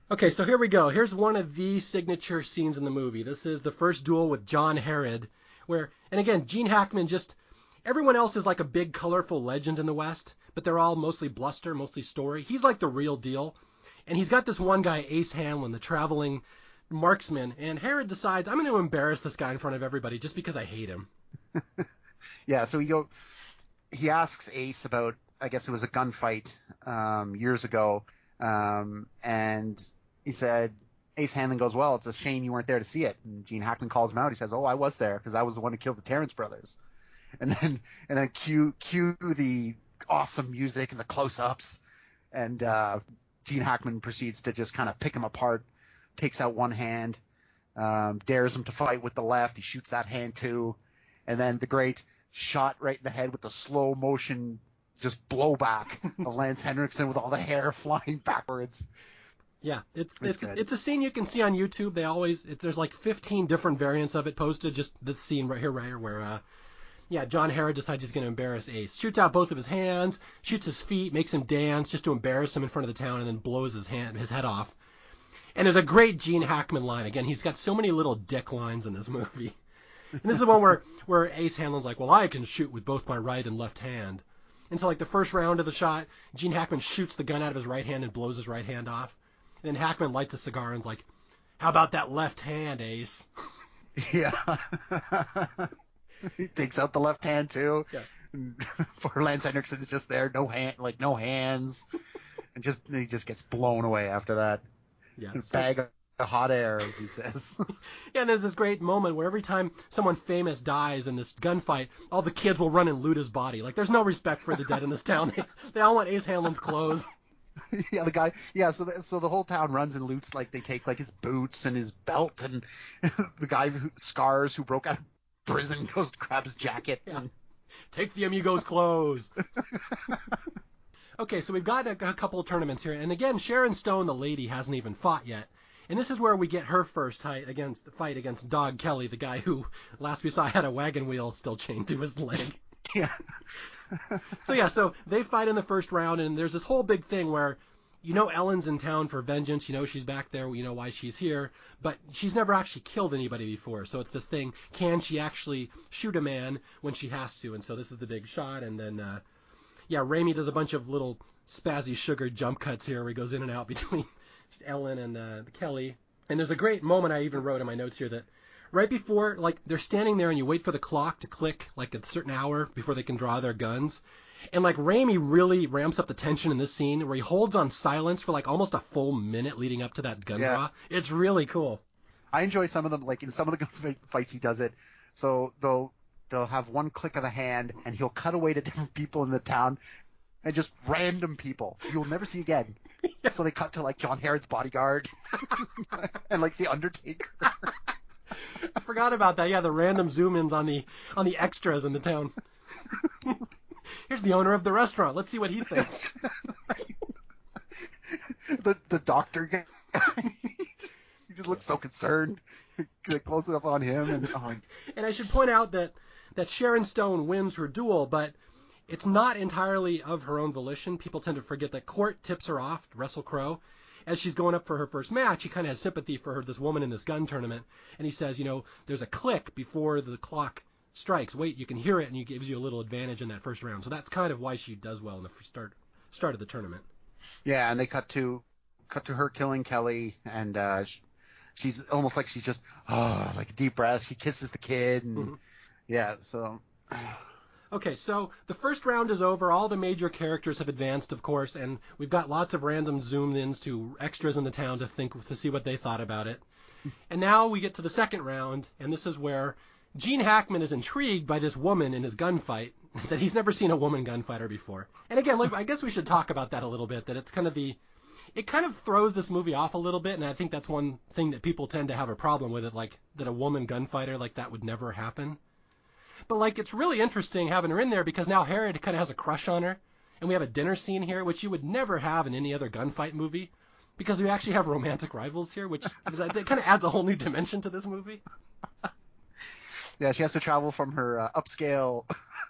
Okay, so here we go. Here's one of the signature scenes in the movie. This is the first duel with John Herod, and again, Gene Hackman everyone else is like a big, colorful legend in the West, but they're all mostly bluster, mostly story. He's like the real deal, and he's got this one guy, Ace Hanlon, the traveling marksman, and Herod decides, I'm going to embarrass this guy in front of everybody just because I hate him. Yeah, so he asks Ace about, I guess it was a gunfight years ago, and he said, Ace Hanlon goes, well, it's a shame you weren't there to see it. And Gene Hackman calls him out. He says, oh, I was there because I was the one who killed the Terrence brothers. And then cue the awesome music and the close-ups, and Gene Hackman proceeds to just kind of pick him apart, takes out one hand, dares him to fight with the left. He shoots that hand too, and then the great shot right in the head with the slow motion just blowback of Lance Henriksen with all the hair flying backwards. Yeah, it's a scene you can see on YouTube. There's like 15 different variants of it posted. Just this scene right here where John Herod decides he's going to embarrass Ace. Shoots out both of his hands, shoots his feet, makes him dance just to embarrass him in front of the town, and then blows his head off. And there's a great Gene Hackman line. Again, he's got so many little dick lines in this movie. And this is one where Ace Hanlon's like, well, I can shoot with both my right and left hand. And so like the first round of the shot, Gene Hackman shoots the gun out of his right hand and blows his right hand off. And then Hackman lights a cigar and's like, how about that left hand, Ace? Yeah. He takes out the left hand too. Yeah. For Lance Henriksen is just there, no hands, and he just gets blown away after that. Yeah, bag of hot air, as he says. Yeah, and there's this great moment where every time someone famous dies in this gunfight, all the kids will run and loot his body. Like, there's no respect for the dead in this town. They all want Ace Hanlon's clothes. Yeah, the guy. Yeah, so the whole town runs and loots. Like, they take like his boots and his belt, and the guy Scars who broke out of prison goes to grab his jacket. Yeah. Take the Amigos' clothes. Okay, so we've got a couple of tournaments here, and again, Sharon Stone, the lady, hasn't even fought yet. And this is where we get her first fight against Dog Kelly, the guy who last we saw had a wagon wheel still chained to his leg. Yeah. So they fight in the first round, and there's this whole big thing where, Ellen's in town for vengeance. She's back there. Why she's here, but she's never actually killed anybody before. So it's this thing: can she actually shoot a man when she has to? And so this is the big shot, and then Raimi does a bunch of little spazzy sugar jump cuts here where he goes in and out between Ellen and Kelly. And there's a great moment I even wrote in my notes here that right before, like, they're standing there and you wait for the clock to click, like, at a certain hour before they can draw their guns. And, like, Raimi really ramps up the tension in this scene where he holds on silence for, like, almost a full minute leading up to that gun draw. It's really cool. I enjoy some of them, like, in some of the gunfights he does it. So they'll have one click of the hand, and he'll cut away to different people in the town, and just random people you'll never see again. Yeah. So they cut to, like, John Herod's bodyguard and, like, the Undertaker. I forgot about that. Yeah, the random zoom-ins on the extras in the town. Here's the owner of the restaurant. Let's see what he thinks. The doctor guy. He just looks so concerned. They close it up on him. And I should point out that Sharon Stone wins her duel, but it's not entirely of her own volition. People tend to forget that Court tips her off, Russell Crowe. As she's going up for her first match, he kind of has sympathy for her, this woman in this gun tournament. And he says, there's a click before the clock strikes. Wait, you can hear it, and it gives you a little advantage in that first round. So that's kind of why she does well in the start of the tournament. Yeah, and they cut to her killing Kelly, and she's almost like she's just, like a deep breath. She kisses the kid, and yeah, so... Okay, so the first round is over. All the major characters have advanced, of course, and we've got lots of random zoom-ins to extras in the town to see what they thought about it. And now we get to the second round, and this is where Gene Hackman is intrigued by this woman in his gunfight, that he's never seen a woman gunfighter before. And again, I guess we should talk about that a little bit, that it's kind of it kind of throws this movie off a little bit, and I think that's one thing that people tend to have a problem with it, like that a woman gunfighter, like that would never happen. But, like, it's really interesting having her in there because now Herod kind of has a crush on her. And we have a dinner scene here, which you would never have in any other gunfight movie because we actually have romantic rivals here, which it kind of adds a whole new dimension to this movie. Yeah, she has to travel from her upscale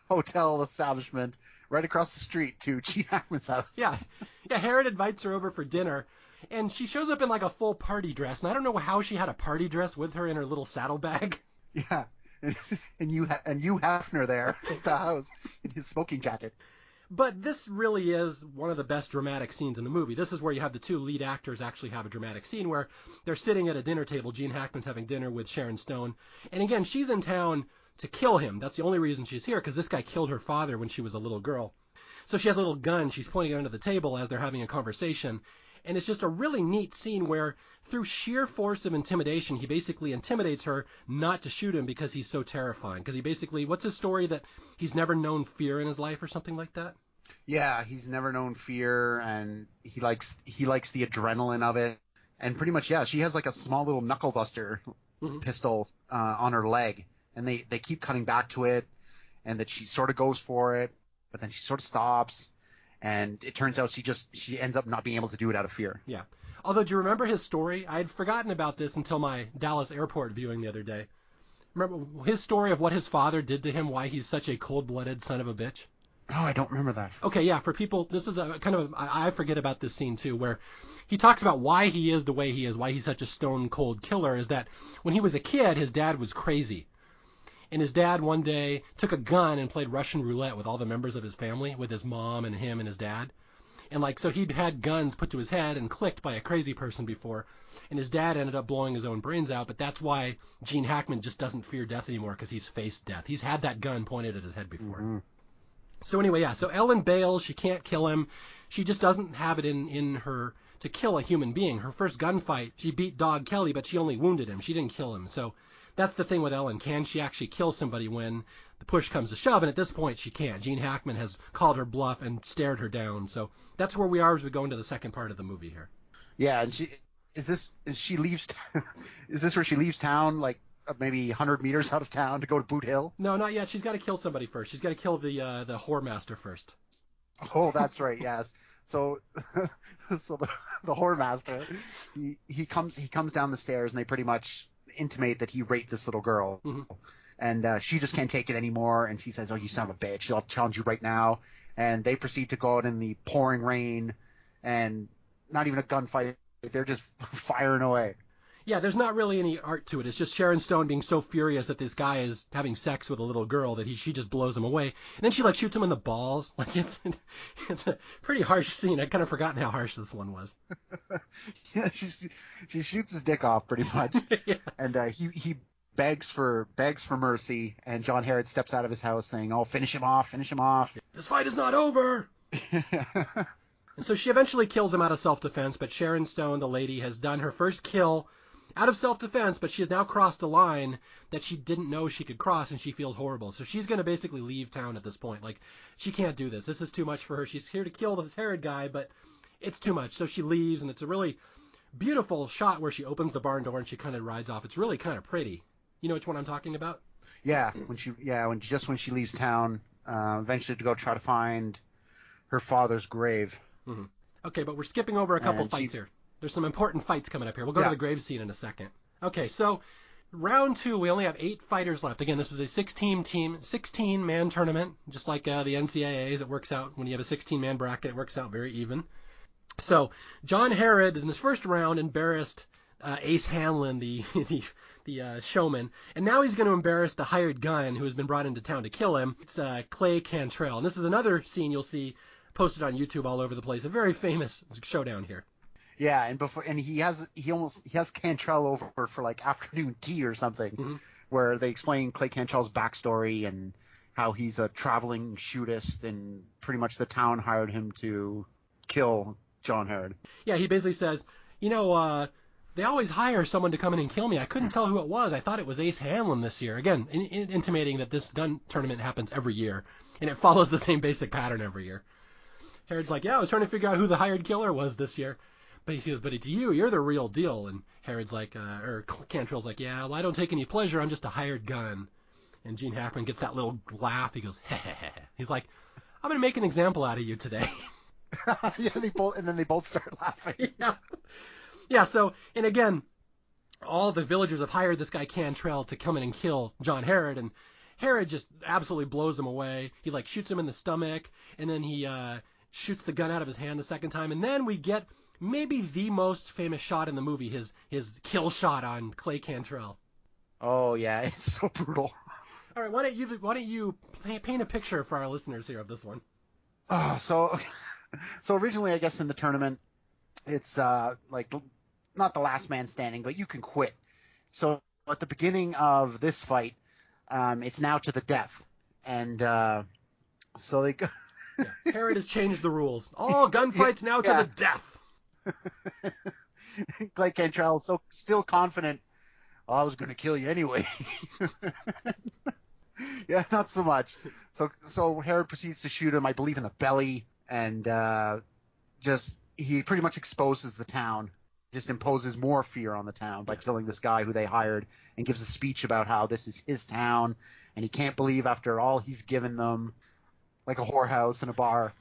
hotel establishment right across the street to Gene Hackman's house. Yeah, Herod invites her over for dinner, and she shows up in, like, a full party dress. And I don't know how she had a party dress with her in her little saddlebag. Yeah. And you Hafner there at the house in his smoking jacket. But this really is one of the best dramatic scenes in the movie. This is where you have the two lead actors actually have a dramatic scene where they're sitting at a dinner table. Gene Hackman's having dinner with Sharon Stone. And again, she's in town to kill him. That's the only reason she's here, because this guy killed her father when she was a little girl. So she has a little gun. She's pointing it under the table as they're having a conversation. And it's just a really neat scene where, through sheer force of intimidation, he basically intimidates her not to shoot him because he's so terrifying. Because he basically, what's his story, that he's never known fear in his life or something like that? Yeah, he's never known fear, and he likes the adrenaline of it. And pretty much, yeah, she has like a small little knuckle duster pistol on her leg, and they keep cutting back to it, and that she sort of goes for it, but then she sort of stops. And it turns out she ends up not being able to do it out of fear. Yeah. Although, do you remember his story? I had forgotten about this until my Dallas airport viewing the other day. Remember his story of what his father did to him, why he's such a cold-blooded son of a bitch? Oh, I don't remember that. Okay, yeah, for people, this is I forget about this scene too, where he talks about why he is the way he is, why he's such a stone-cold killer, is that when he was a kid, his dad was crazy. And his dad one day took a gun and played Russian roulette with all the members of his family, with his mom and him and his dad. And so he'd had guns put to his head and clicked by a crazy person before. And his dad ended up blowing his own brains out. But that's why Gene Hackman just doesn't fear death anymore, because he's faced death. He's had that gun pointed at his head before. Mm-hmm. So anyway, yeah. So Ellen bails. She can't kill him. She just doesn't have it in her to kill a human being. Her first gunfight, she beat Dog Kelly, but she only wounded him. She didn't kill him. So that's the thing with Ellen. Can she actually kill somebody when the push comes to shove? And at this point, she can't. Gene Hackman has called her bluff and stared her down. So that's where we are as we go into the second part of the movie here. Yeah, and is this where she leaves town, like maybe 100 meters out of town to go to Boot Hill? No, not yet. She's got to kill somebody first. She's got to kill the whore master first. Oh, that's right. Yes. So the whore master, he comes down the stairs, and they pretty much intimate that he raped this little girl. Mm-hmm. And she just can't take it anymore, and she says, "Oh, you son of a bitch, I'll challenge you right now." And they proceed to go out in the pouring rain, and not even a gunfight, they're just firing away. Yeah, there's not really any art to it. It's just Sharon Stone being so furious that this guy is having sex with a little girl that she just blows him away. And then she like shoots him in the balls. Like it's a pretty harsh scene. I'd kind of forgotten how harsh this one was. Yeah, she shoots his dick off pretty much. Yeah. And he begs for mercy, and John Herod steps out of his house saying, "Oh, finish him off. This fight is not over." And so she eventually kills him out of self-defense, but Sharon Stone, the lady, has done her first kill out of self-defense, but she has now crossed a line that she didn't know she could cross, and she feels horrible. So she's going to basically leave town at this point. Like, she can't do this. This is too much for her. She's here to kill this Herod guy, but it's too much. So she leaves, and it's a really beautiful shot where she opens the barn door and she kind of rides off. It's really kind of pretty. You know which one I'm talking about? Yeah, when she leaves town, eventually to go try to find her father's grave. Mm-hmm. Okay, but we're skipping over a couple fights here. There's some important fights coming up here. We'll go to the grave scene in a second. Okay, so round 2, we only have 8 fighters left. Again, this was a 16-man tournament, just like the NCAAs. It works out when you have a 16-man bracket. It works out very even. So John Herod in this first round embarrassed Ace Hanlon, the showman, and now he's going to embarrass the hired gun who has been brought into town to kill him. It's Clay Cantrell, and this is another scene you'll see posted on YouTube all over the place. A very famous showdown here. Yeah, and he has Cantrell over for like afternoon tea or something, mm-hmm. where they explain Clay Cantrell's backstory and how he's a traveling shootist, and pretty much the town hired him to kill John Herod. Yeah, he basically says, they always hire someone to come in and kill me. I couldn't tell who it was. I thought it was Ace Hanlon this year. Again, intimating that this gun tournament happens every year, and it follows the same basic pattern every year. Herod's like, I was trying to figure out who the hired killer was this year. But he says, but it's you. You're the real deal. And Herod's like, or Cantrell's like, yeah, well, I don't take any pleasure. I'm just a hired gun. And Gene Hackman gets that little laugh. He goes, heh. He's like, I'm going to make an example out of you today. Yeah, and then they both start laughing. Yeah, so, and again, all the villagers have hired this guy Cantrell to come in and kill John Herod, and Herod just absolutely blows him away. He, like, shoots him in the stomach, and then he shoots the gun out of his hand the second time, and then we get maybe the most famous shot in the movie, his kill shot on Clay Cantrell. Oh, yeah, it's so brutal. All right, why don't you paint a picture for our listeners here of this one? So originally, I guess, in the tournament, it's like not the last man standing, but you can quit. So at the beginning of this fight, it's now to the death, and so they go. Yeah, Herod has changed the rules. All gunfights now to the death. Clay Cantrell so still confident. Oh, I was going to kill you anyway. Yeah, not so much. So Herod proceeds to shoot him, I believe, in the belly, and he pretty much exposes the town, just imposes more fear on the town by killing this guy who they hired, and gives a speech about how this is his town, and he can't believe after all he's given them, like a whorehouse and a bar.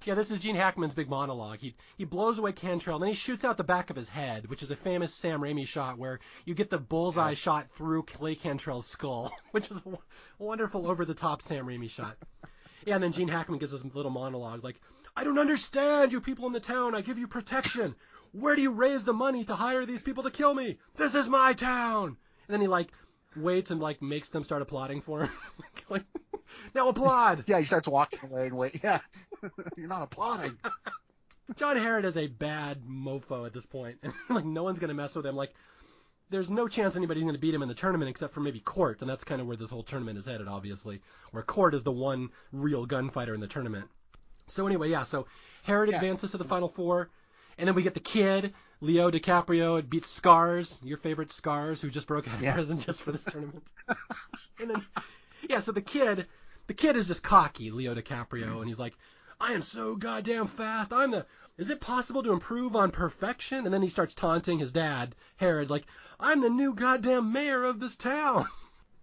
Yeah, this is Gene Hackman's big monologue. He blows away Cantrell, and then he shoots out the back of his head, which is a famous Sam Raimi shot where you get the bullseye shot through Clay Cantrell's skull, which is a wonderful over-the-top Sam Raimi shot. Yeah, and then Gene Hackman gives us a little monologue like, I don't understand, you people in the town. I give you protection. Where do you raise the money to hire these people to kill me? This is my town. And then he, waits and, makes them start applauding for him. Now applaud. Yeah, he starts walking away and wait. Yeah, you're not applauding. John Herod is a bad mofo at this point. No one's going to mess with him. There's no chance anybody's going to beat him in the tournament except for maybe Court, and that's kind of where this whole tournament is headed, obviously, where Court is the one real gunfighter in the tournament. So anyway, yeah, so Herod advances to the Final Four, and then we get the kid, Leo DiCaprio. It beats Scars, your favorite Scars, who just broke out of prison just for this tournament. And then, so the kid is just cocky, Leo DiCaprio, and he's like, I am so goddamn fast. Is it possible to improve on perfection? And then he starts taunting his dad, Herod, like, I'm the new goddamn mayor of this town.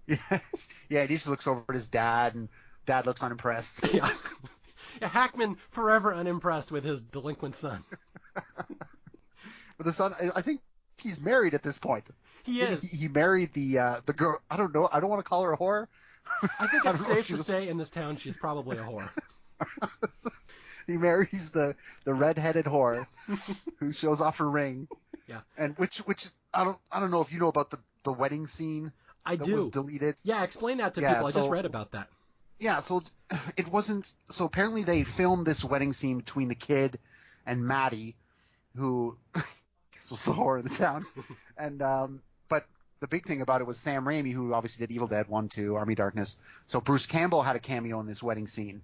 Yes. Yeah, he just looks over at his dad, and dad looks unimpressed. Yeah, Hackman forever unimpressed with his delinquent son. But the son, I think he's married at this point. He is. He married the girl. I don't know. I don't want to call her a whore. I think it's safe to say in this town she's probably a whore. He marries the red-headed whore who shows off her ring. Yeah. And which I don't know if you know about the wedding scene. I that do. Was deleted. Yeah, explain that to people. I just read about that. Yeah, so it wasn't. So apparently they filmed this wedding scene between the kid and Maddie, who was the whore of the town. And but the big thing about it was Sam Raimi, who obviously did Evil Dead 1, 2, Army of Darkness. So Bruce Campbell had a cameo in this wedding scene,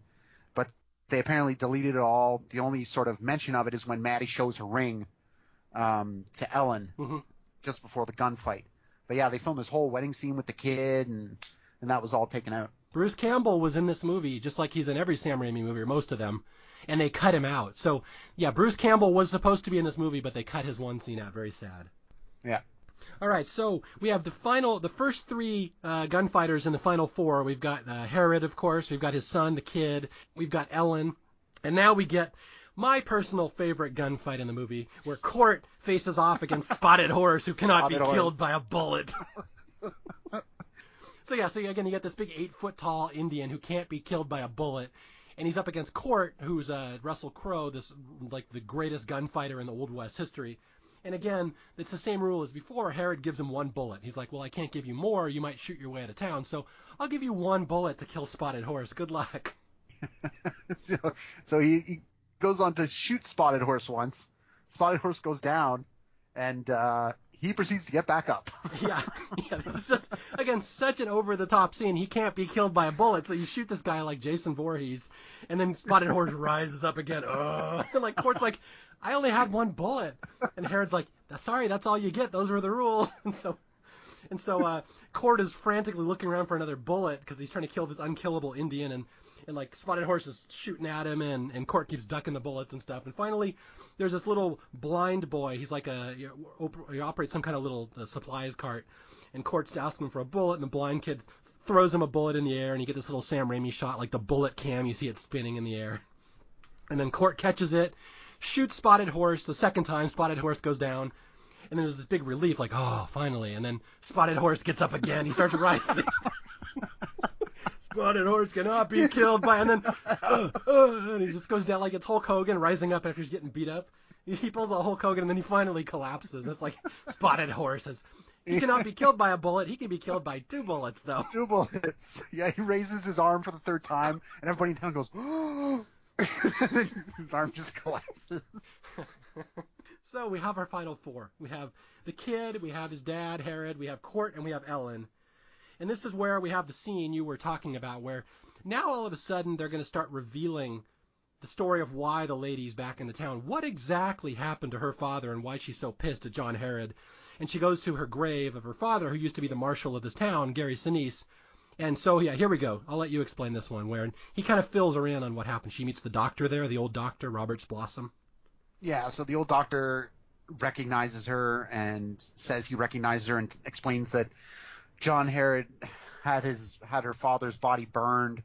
but they apparently deleted it all. The only sort of mention of it is when Maddie shows her ring to Ellen just before the gunfight. But yeah, they filmed this whole wedding scene with the kid, and that was all taken out. Bruce Campbell was in this movie, just like he's in every Sam Raimi movie, or most of them, and they cut him out. So, yeah, Bruce Campbell was supposed to be in this movie, but they cut his one scene out. Very sad. Yeah. All right, so we have the first three gunfighters in the final four. We've got Herod, of course. We've got his son, the kid. We've got Ellen. And now we get my personal favorite gunfight in the movie, where Court faces off against Spotted Horse, who cannot be killed by a bullet. So again, you get this big 8-foot tall Indian who can't be killed by a bullet, and he's up against Court, who's Russell Crowe, this like the greatest gunfighter in the Old West history. And again, it's the same rule as before. Herod gives him one bullet. He's like, well, I can't give you more. You might shoot your way out of town, so I'll give you one bullet to kill Spotted Horse. Good luck. So he goes on to shoot Spotted Horse once. Spotted Horse goes down, and he proceeds to get back up. Yeah, this is just, again, such an over-the-top scene. He can't be killed by a bullet, so you shoot this guy like Jason Voorhees, and then Spotted Horse rises up again. And like Court's like, I only have one bullet. And Herod's like, sorry, that's all you get. Those were the rules. And so Court is frantically looking around for another bullet because he's trying to kill this unkillable Indian, and like Spotted Horse is shooting at him, and Court keeps ducking the bullets and stuff. And finally, there's this little blind boy. He's like he operates some kind of little supplies cart, and Court's asking him for a bullet, and the blind kid throws him a bullet in the air, and you get this little Sam Raimi shot, like the bullet cam. You see it spinning in the air, and then Court catches it, shoots Spotted Horse. The second time, Spotted Horse goes down, and then there's this big relief, like, oh, finally. And then Spotted Horse gets up again. He starts rising. Spotted Horse cannot be killed by, and then and he just goes down like it's Hulk Hogan rising up after he's getting beat up. He pulls a Hulk Hogan, and then he finally collapses. It's like Spotted Horse he cannot be killed by a bullet. He can be killed by 2 bullets, though. 2 bullets. Yeah, he raises his arm for the 3rd time, and everybody in town goes, his arm just collapses. So we have our final 4. We have the kid, we have his dad, Herod, we have Court, and we have Ellen. And this is where we have the scene you were talking about, where now all of a sudden they're going to start revealing the story of why the lady's back in the town. What exactly happened to her father and why she's so pissed at John Herod. And she goes to her grave of her father, who used to be the marshal of this town, Gary Sinise. And so, yeah, here we go. I'll let you explain this one, where he kind of fills her in on what happened. She meets the doctor there, the old doctor, Roberts Blossom. Yeah, so the old doctor recognizes her and says he recognizes her and explains that John Herod had her father's body burned,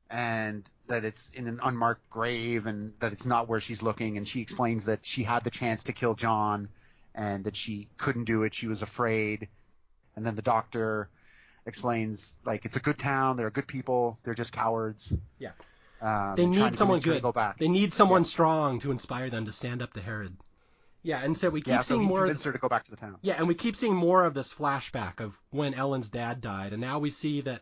and that it's in an unmarked grave, and that it's not where she's looking. And she explains that she had the chance to kill John, and that she couldn't do it. She was afraid. And then the doctor explains, like, it's a good town. They're good people. They're just cowards. Yeah. They need someone good. Go back. They need someone strong to inspire them to stand up to Herod. Yeah, and so we keep seeing more. He convinced her to go back to the town. Yeah, and we keep seeing more of this flashback of when Ellen's dad died, and now we see that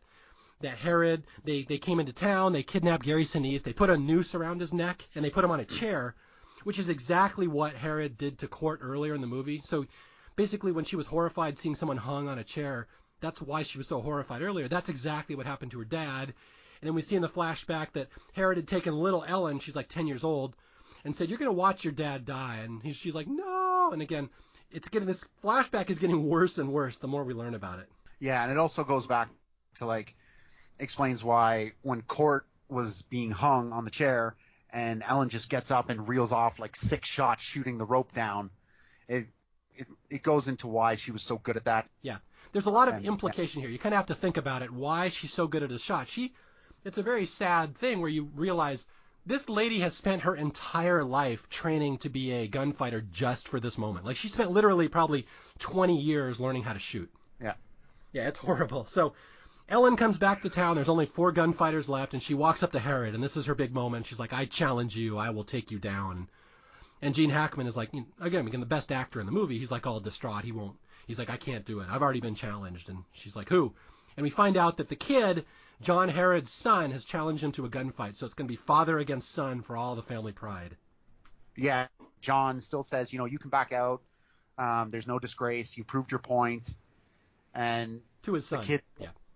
Herod, they came into town, they kidnapped Gary Sinise, they put a noose around his neck, and they put him on a chair, which is exactly what Herod did to Court earlier in the movie. So basically, when she was horrified seeing someone hung on a chair, that's why she was so horrified earlier. That's exactly what happened to her dad. And then we see in the flashback that Herod had taken little Ellen, she's like 10 years old, and said, "You're going to watch your dad die." And she's like, "No." And again, this flashback is getting worse and worse the more we learn about it. Yeah, and it also goes back to, like, explains why when Court was being hung on the chair and Ellen just gets up and reels off like 6 shots shooting the rope down, it goes into why she was so good at that. Yeah. There's a lot of implication here. You kind of have to think about it, why she's so good at a shot. It's a very sad thing where you realize this lady has spent her entire life training to be a gunfighter just for this moment. Like, she spent literally probably 20 years learning how to shoot. Yeah. Yeah, it's horrible. So Ellen comes back to town. There's only 4 gunfighters left, and she walks up to Herod, and this is her big moment. She's like, I challenge you. I will take you down. And Gene Hackman is like, again, the best actor in the movie. He's like all distraught. He's like, I can't do it. I've already been challenged. And she's like, who? And we find out that the kid, John Herod's son, has challenged him to a gunfight. So it's going to be father against son for all the family pride. Yeah, John still says, you can back out. There's no disgrace. You proved your point. And to his son. The kid,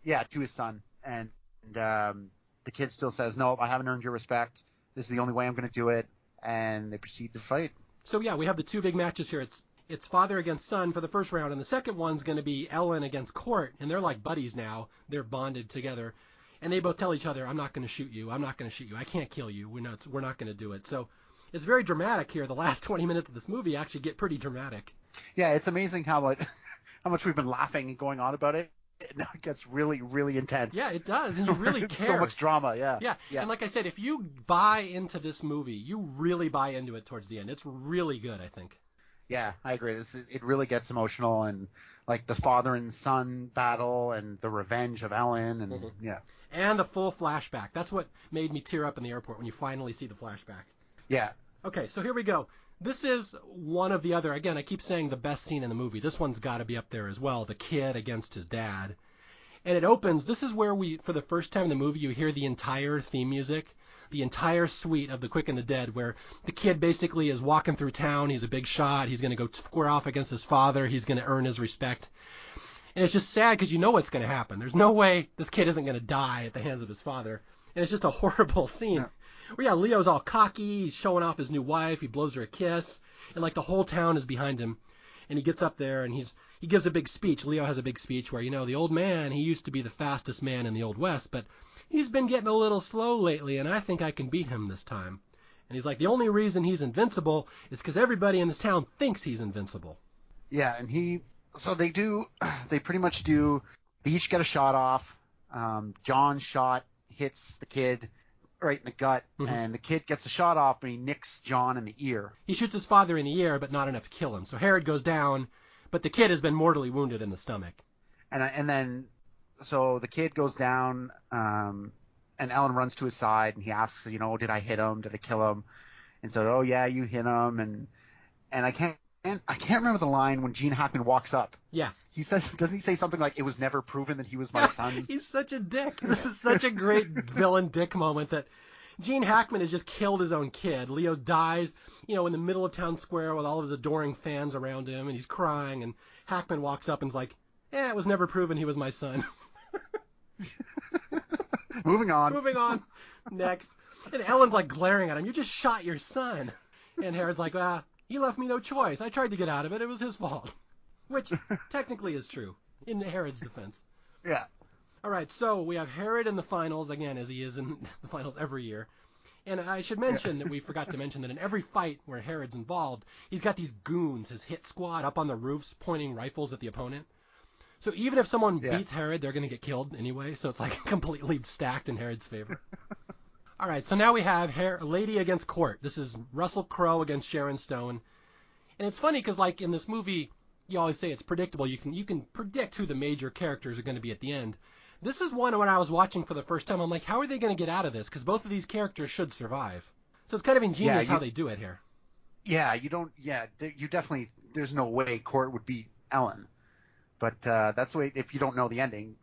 yeah, to his son. And the kid still says, no, I haven't earned your respect. This is the only way I'm going to do it. And they proceed to fight. So, yeah, we have the 2 big matches here. It's father against son for the first round, and the second one's going to be Ellen against Court, and they're like buddies now. They're bonded together. And they both tell each other, I'm not going to shoot you. I'm not going to shoot you. I can't kill you. We're not going to do it. So it's very dramatic here. The last 20 minutes of this movie actually get pretty dramatic. Yeah, it's amazing how much we've been laughing and going on about it. Now it gets really, really intense. Yeah, it does, and you really care. So much drama, yeah. Yeah, and like I said, if you buy into this movie, you really buy into it towards the end. It's really good, I think. Yeah, I agree. It really gets emotional, and like the father and son battle and the revenge of Ellen, and yeah. And the full flashback. That's what made me tear up in the airport when you finally see the flashback. Yeah. Okay, so here we go. This is one of the other, again, I keep saying the best scene in the movie. This one's got to be up there as well, the kid against his dad. And it opens, this is where for the first time in the movie, you hear the entire theme music, the entire suite of The Quick and the Dead, where the kid basically is walking through town. He's a big shot. He's going to go square off against his father. He's going to earn his respect. And it's just sad because you know what's going to happen. There's no way this kid isn't going to die at the hands of his father. And it's just a horrible scene. Yeah. Well, yeah, Leo's all cocky. He's showing off his new wife. He blows her a kiss. And, like, the whole town is behind him. And he gets up there, and he gives a big speech. Leo has a big speech where, the old man, he used to be the fastest man in the Old West, but he's been getting a little slow lately, and I think I can beat him this time. And he's like, the only reason he's invincible is because everybody in this town thinks he's invincible. Yeah, and they pretty much do, they each get a shot off. John's shot hits the kid right in the gut, and the kid gets a shot off, and he nicks John in the ear. He shoots his father in the ear, but not enough to kill him. So Herod goes down, but the kid has been mortally wounded in the stomach. And then, so the kid goes down, and Ellen runs to his side, and he asks, did I hit him? Did I kill him? And so, oh yeah, you hit him, and I can't remember the line when Gene Hackman walks up. Yeah. He says, doesn't he say something like, it was never proven that he was my son? He's such a dick. This is such a great villain dick moment that Gene Hackman has just killed his own kid. Leo dies, in the middle of town square with all of his adoring fans around him, and he's crying, and Hackman walks up and's like, it was never proven he was my son. Moving on. Next. And Ellen's like glaring at him. You just shot your son. And Herod's like, he left me no choice. I tried to get out of it. It was his fault. Which technically is true, in Herod's defense. Yeah. All right, so we have Herod in the finals, again, as he is in the finals every year. And I should mention that we forgot to mention that in every fight where Herod's involved, he's got these goons, his hit squad, up on the roofs pointing rifles at the opponent. So even if someone beats Herod, they're going to get killed anyway. So it's like completely stacked in Herod's favor. All right, so now we have Lady against Court. This is Russell Crowe against Sharon Stone. And it's funny because, like, in this movie, you always say it's predictable. You can predict who the major characters are going to be at the end. This is one when I was watching for the first time, I'm like, how are they going to get out of this? Because both of these characters should survive. So it's kind of ingenious how they do it here. Yeah, you definitely, there's no way Court would beat Ellen. But that's the way, if you don't know the ending,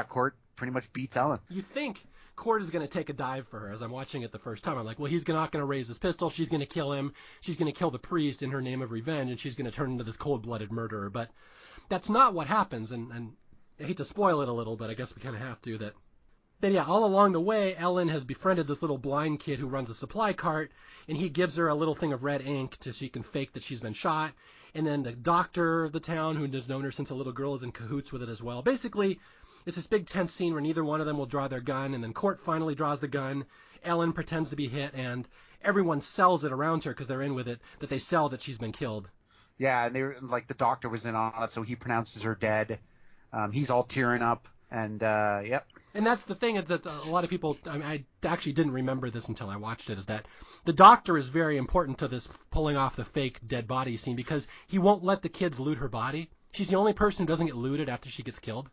Court pretty much beats Ellen. You think Court is going to take a dive for her. As I'm watching it the first time, I'm like, well, he's not going to raise his pistol. She's going to kill him. She's going to kill the priest in her name of revenge, and she's going to turn into this cold-blooded murderer. But that's not what happens, and I hate to spoil it a little, but I guess we kind of have to. Then yeah, all along the way, Ellen has befriended this little blind kid who runs a supply cart, and he gives her a little thing of red ink so she can fake that she's been shot. And then the doctor of the town, who has known her since a little girl, is in cahoots with it as well. Basically, it's this big tense scene where neither one of them will draw their gun, and then Court finally draws the gun. Ellen pretends to be hit, and everyone sells it around her because they're in with it, that they sell that she's been killed. Yeah, and the doctor was in on it, so he pronounces her dead. He's all tearing up, and yep. And that's the thing, is that a lot of people, I actually didn't remember this until I watched it, is that the doctor is very important to this pulling off the fake dead body scene because he won't let the kids loot her body. She's the only person who doesn't get looted after she gets killed.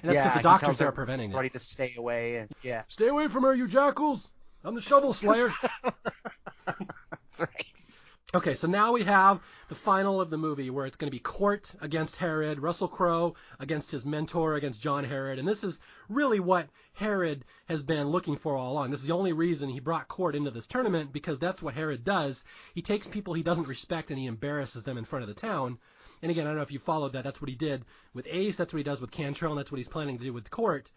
And that's because the doctor's there preventing it. Ready to stay away. And Stay away from her, you jackals. I'm the shovel slayer. That's right. Okay, so now we have the final of the movie where it's going to be Court against Herod, Russell Crowe against his mentor, against John Herod. And this is really what Herod has been looking for all along. This is the only reason he brought Court into this tournament, because that's what Herod does. He takes people he doesn't respect and he embarrasses them in front of the town. And again, I don't know if you followed that. That's what he did with Ace. That's what he does with Cantrell. And that's what he's planning to do with Court.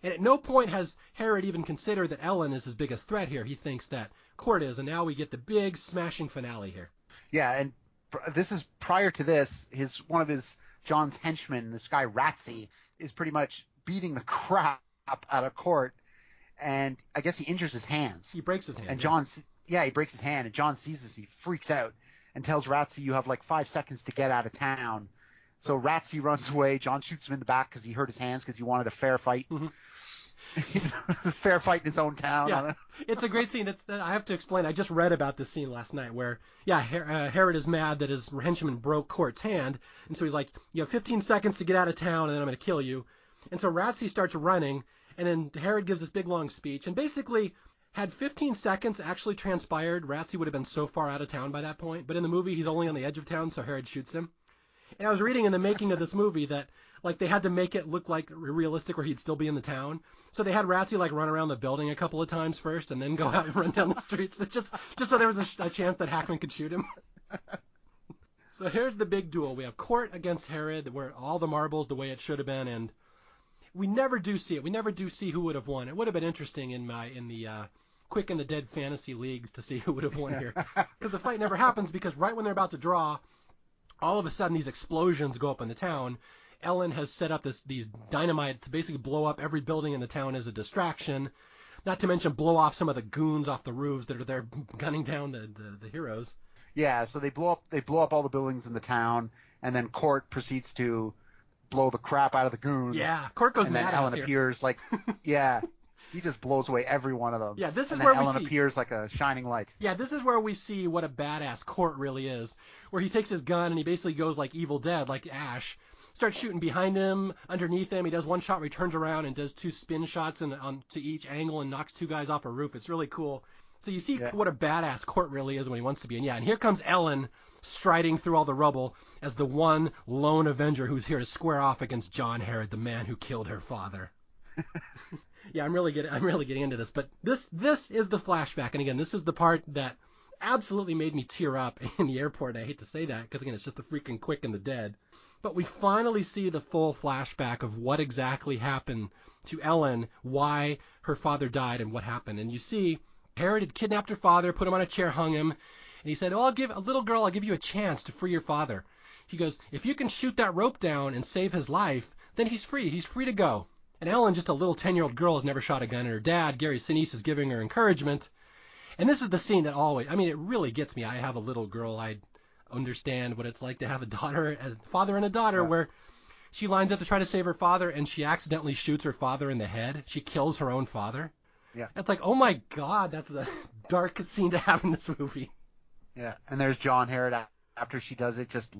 And at no point has Herod even considered that Ellen is his biggest threat here. He thinks that Court is, and now we get the big smashing finale here. Yeah, and this is prior to this. One of John's henchmen, this guy Ratsy, is pretty much beating the crap out of Court, and I guess he injures his hands. He breaks his hand. And he breaks his hand, and John sees this. He freaks out and tells Ratsy, "You have like 5 seconds to get out of town." So Ratsy runs away. John shoots him in the back because he hurt his hands because he wanted a fair fight. Mm-hmm. Fair fight in his own town. Yeah, it's a great scene. I have to explain. I just read about this scene last night where, Herod is mad that his henchman broke Court's hand, and so he's like, "You have 15 seconds to get out of town, and then I'm going to kill you." And so Ratsy starts running, and then Herod gives this big long speech, and basically, had 15 seconds actually transpired, Ratsy would have been so far out of town by that point. But in the movie, he's only on the edge of town, so Herod shoots him. And I was reading in the making of this movie that they had to make it look like realistic where he'd still be in the town. So they had Ratsy run around the building a couple of times first and then go out and run down the streets. Just so there was a chance that Hackman could shoot him. So here's the big duel. We have Court against Herod, where all the marbles the way it should have been, and we never do see it. We never do see who would have won. It would have been interesting in the Quick and the Dead fantasy leagues to see who would have won here. Because the fight never happens, because right when they're about to draw, all of a sudden these explosions go up in the town. Ellen has set up these dynamite to basically blow up every building in the town as a distraction, not to mention blow off some of the goons off the roofs that are there gunning down the heroes. Yeah, so they blow up all the buildings in the town, and then Court proceeds to blow the crap out of the goons. Yeah, Court goes and mad. And then Ellen appears he just blows away every one of them. Yeah, this is and where then we Ellen appears like a shining light. Yeah, this is where we see what a badass Court really is, where he takes his gun and he basically goes like Evil Dead, like Ash. Starts shooting behind him, underneath him. He does one shot where he turns around and does 2 spin shots to each angle and knocks 2 guys off a roof. It's really cool. So you see what a badass Court really is when he wants to be. And here comes Ellen striding through all the rubble as the one lone Avenger who's here to square off against John Herod, the man who killed her father. Yeah, I'm really getting into this. But this is the flashback. And again, this is the part that absolutely made me tear up in the airport. I hate to say that because, again, it's just the freaking Quick and the Dead. But we finally see the full flashback of what exactly happened to Ellen, why her father died, and what happened. And you see, Herod had kidnapped her father, put him on a chair, hung him, and he said, I'll give you a chance to free your father. He goes, if you can shoot that rope down and save his life, then he's free. He's free to go. And Ellen, just a little 10-year-old girl, has never shot a gun, and her dad, Gary Sinise, is giving her encouragement. And this is the scene that it really gets me. I have a little girl. I understand what it's like to have a father and a daughter, where she lines up to try to save her father and she accidentally shoots her father in the head. She kills her own father. Yeah. It's like, oh my God, that's a dark scene to have in this movie. Yeah. And there's John Herod after she does it, just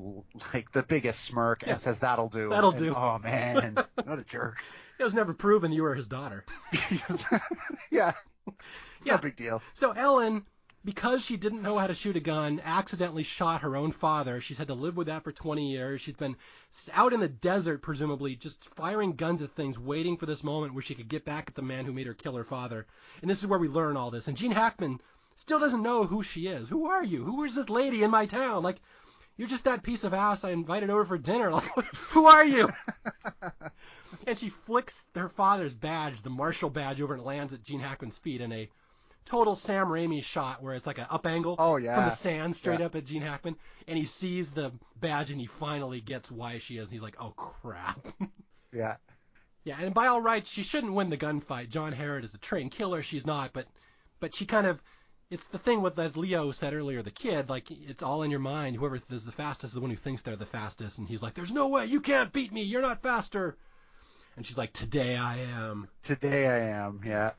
like the biggest smirk and says, that'll do. That'll do. Oh man, what a jerk. It was never proven you were his daughter. Yeah. No big deal. So Ellen, because she didn't know how to shoot a gun, accidentally shot her own father. She's had to live with that for 20 years. She's been out in the desert, presumably, just firing guns at things, waiting for this moment where she could get back at the man who made her kill her father. And this is where we learn all this. And Gene Hackman still doesn't know who she is. Who are you? Who is this lady in my town? Like, you're just that piece of ass I invited over for dinner. Like, who are you? And she flicks her father's badge, the marshal badge, over and lands at Gene Hackman's feet in a total Sam Raimi shot where it's like an up angle from the sand straight up at Gene Hackman, and he sees the badge and he finally gets why she is, and he's like, oh crap. Yeah, and by all rights she shouldn't win the gunfight. John Herod is a trained killer, she's not, but she kind of, it's the thing with, as Leo said earlier, the kid, like, it's all in your mind. Whoever is the fastest is the one who thinks they're the fastest, and he's like, there's no way, you can't beat me, you're not faster. And she's like, today I am, yeah.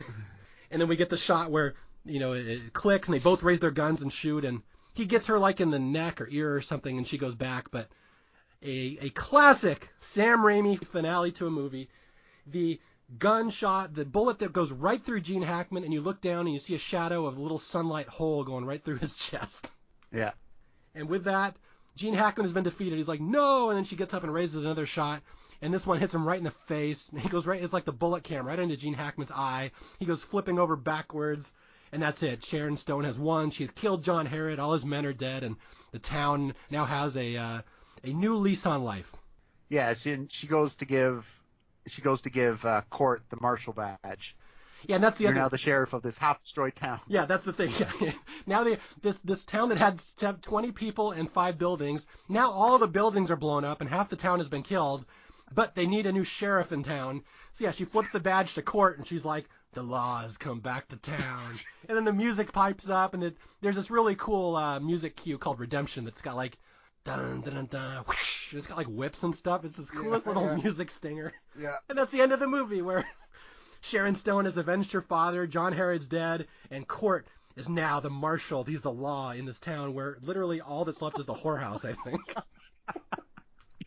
And then we get the shot where, it clicks and they both raise their guns and shoot, and he gets her like in the neck or ear or something, and she goes back. But a classic Sam Raimi finale to a movie. the gunshot, the bullet that goes right through Gene Hackman, and you look down and you see a shadow of a little sunlight hole going right through his chest. Yeah. And with that, Gene Hackman has been defeated. He's like, no, and then she gets up and raises another shot, and this one hits him right in the face. And he goes right, it's like the bullet cam right into Gene Hackman's eye. He goes flipping over backwards, and that's it. Sharon Stone has won. She's killed John Herod. All his men are dead, and the town now has a new lease on life. Yeah, she goes to give Court the marshal badge. Yeah, and that's the You're other. now the sheriff of this half-destroyed town. Yeah, that's the thing. Now this town that had 20 people and 5 buildings, now all the buildings are blown up and half the town has been killed, but they need a new sheriff in town. So yeah, she flips the badge to Court and she's like, the law has come back to town. And then the music pipes up and there's this really cool music cue called Redemption that's got like dun dun dun dun whoosh, and it's got like whips and stuff. It's this coolest little music stinger. Yeah. And that's the end of the movie where Sharon Stone has avenged her father, John Herod's dead, and Court is now the marshal. He's the law in this town where literally all that's left is the whorehouse, I think.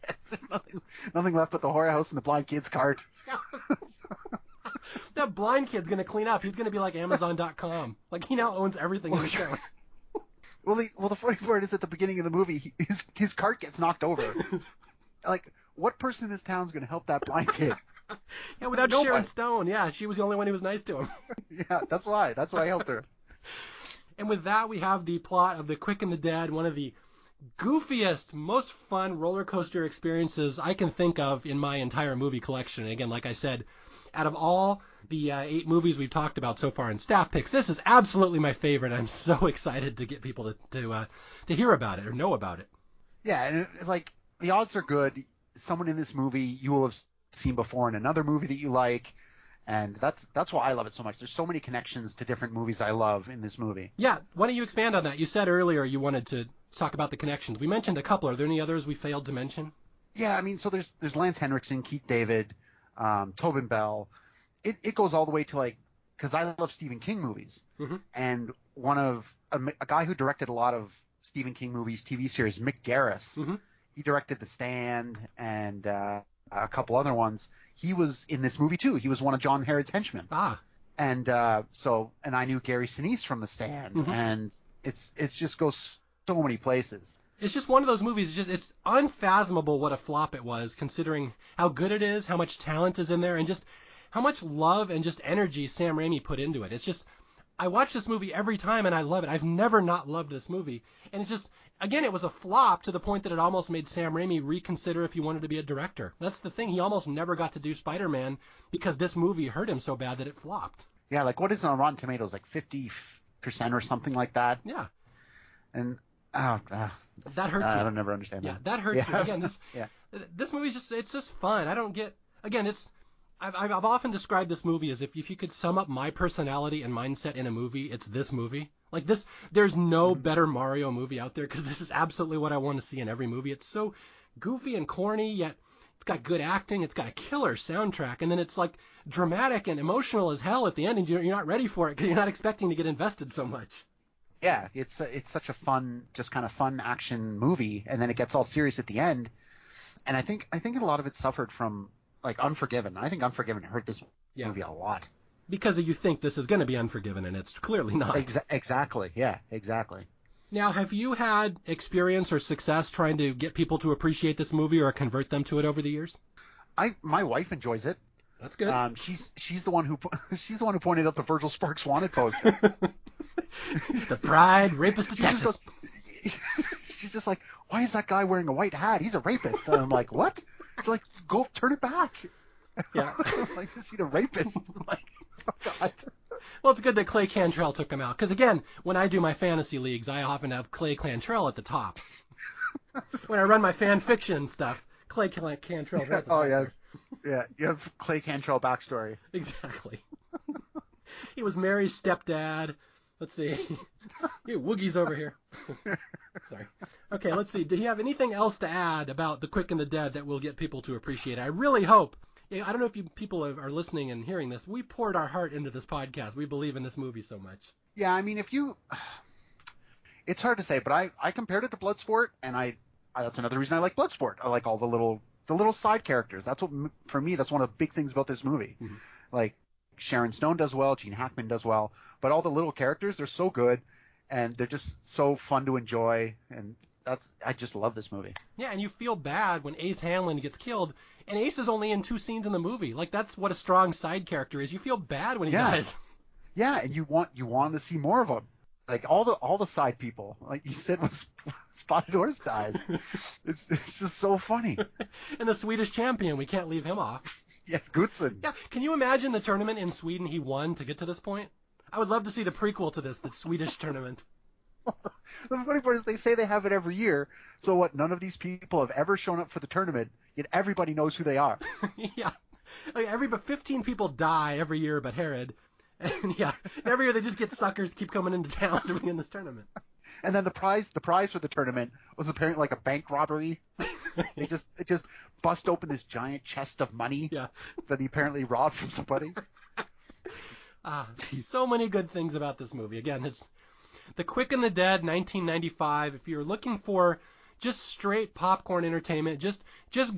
Yes, there's nothing left but the whorehouse and the blind kid's cart. That blind kid's going to clean up. He's going to be like Amazon.com. Like, he now owns everything in the town. Well, the funny part is at the beginning of the movie, his cart gets knocked over. Like, what person in this town is going to help that blind kid? Yeah, without Nobody. Sharon Stone. Yeah, she was the only one who was nice to him. Yeah, that's why. That's why I helped her. And with that, we have the plot of The Quick and the Dead, one of the goofiest, most fun roller coaster experiences I can think of in my entire movie collection. And again, like I said, out of all the 8 movies we've talked about so far in staff picks, this is absolutely my favorite. I'm so excited to get people to hear about it or know about it. Yeah, and like the odds are good. Someone in this movie you will have seen before in another movie that you like, and that's why I love it so much. There's so many connections to different movies I love in this movie. Yeah, why don't you expand on that? You said earlier you wanted to talk about the connections. We mentioned a couple. Are there any others we failed to mention? Yeah, I mean, so there's Lance Henriksen, Keith David, Tobin Bell. It goes all the way to like, because I love Stephen King movies, and one of a guy who directed a lot of Stephen King movies, TV series, Mick Garris. He directed The Stand and a couple other ones. He was in this movie too. He was one of John Herod's henchmen. And I knew Gary Sinise from The Stand, and it's just goes so many places. It's just one of those movies. It's unfathomable what a flop it was, considering how good it is, how much talent is in there, and just how much love and just energy Sam Raimi put into it. It's just, I watch this movie every time and I love it. I've never not loved this movie. And it's just, again, it was a flop to the point that it almost made Sam Raimi reconsider if he wanted to be a director. That's the thing. He almost never got to do Spider-Man because this movie hurt him so bad that it flopped. Yeah, like what is it on Rotten Tomatoes? Like 50% or something like that? Yeah. And that hurts you. I don't never understand that. Yeah, that hurts you. Again, this movie's it's just fun. I don't get, again, I've often described this movie as if you could sum up my personality and mindset in a movie, it's this movie. Like this, there's no better Mario movie out there because this is absolutely what I want to see in every movie. It's so goofy and corny, yet it's got good acting, it's got a killer soundtrack, and then it's like dramatic and emotional as hell at the end, and you're not ready for it because you're not expecting to get invested so much. Yeah, it's such a fun, just kind of fun action movie, and then it gets all serious at the end. And I think a lot of it suffered from like Unforgiven. I think Unforgiven hurt this movie a lot. Because you think this is going to be Unforgiven, and it's clearly not. Exactly. Yeah, exactly. Now, have you had experience or success trying to get people to appreciate this movie or convert them to it over the years? My wife enjoys it. That's good. She's the one who pointed out the Virgil Sparks wanted poster. The Pride Rapist Detective. She's just like, why is that guy wearing a white hat? He's a rapist. And I'm like, what? She's like, go turn it back. Yeah. Like, you see the rapist. I'm like, oh God. Well, it's good that Clay Cantrell took him out. Because, again, when I do my fantasy leagues, I often have Clay Cantrell at the top. When I run my fan fiction stuff, Clay Cantrell's at the top. Oh, yes. Yeah, you have Clay Cantrell backstory. Exactly. He was Mary's stepdad. Let's see. Hey, Woogie's over here. Sorry. Okay, let's see. Did he have anything else to add about The Quick and the Dead that will get people to appreciate it? I really hope. I don't know if people are listening and hearing this. We poured our heart into this podcast. We believe in this movie so much. Yeah, I mean, it's hard to say, but I compared it to Bloodsport, and that's another reason I like Bloodsport. I like all the little the little side characters. That's what, for me, that's one of the big things about this movie. Mm-hmm. Like, Sharon Stone does well, Gene Hackman does well, but all the little characters, they're so good, and they're just so fun to enjoy, and I just love this movie. Yeah, and you feel bad when Ace Hanlon gets killed, and Ace is only in 2 scenes in the movie. Like, that's what a strong side character is. You feel bad when he dies. Yeah, and you want to see more of him. Like, all the side people, like you said, when Spotted Horse dies, it's just so funny. And the Swedish champion, we can't leave him off. Yes, Goodson. Yeah, can you imagine the tournament in Sweden he won to get to this point? I would love to see the prequel to this, the Swedish tournament. The funny part is they say they have it every year, so what, none of these people have ever shown up for the tournament, yet everybody knows who they are. Yeah. Like 15 people die every year but Herod. And yeah, every year they just get suckers keep coming into town to be in this tournament. And then the prize for the tournament was apparently like a bank robbery. They just bust open this giant chest of money that he apparently robbed from somebody. So many good things about this movie. Again, it's The Quick and the Dead, 1995. If you're looking for just straight popcorn entertainment, just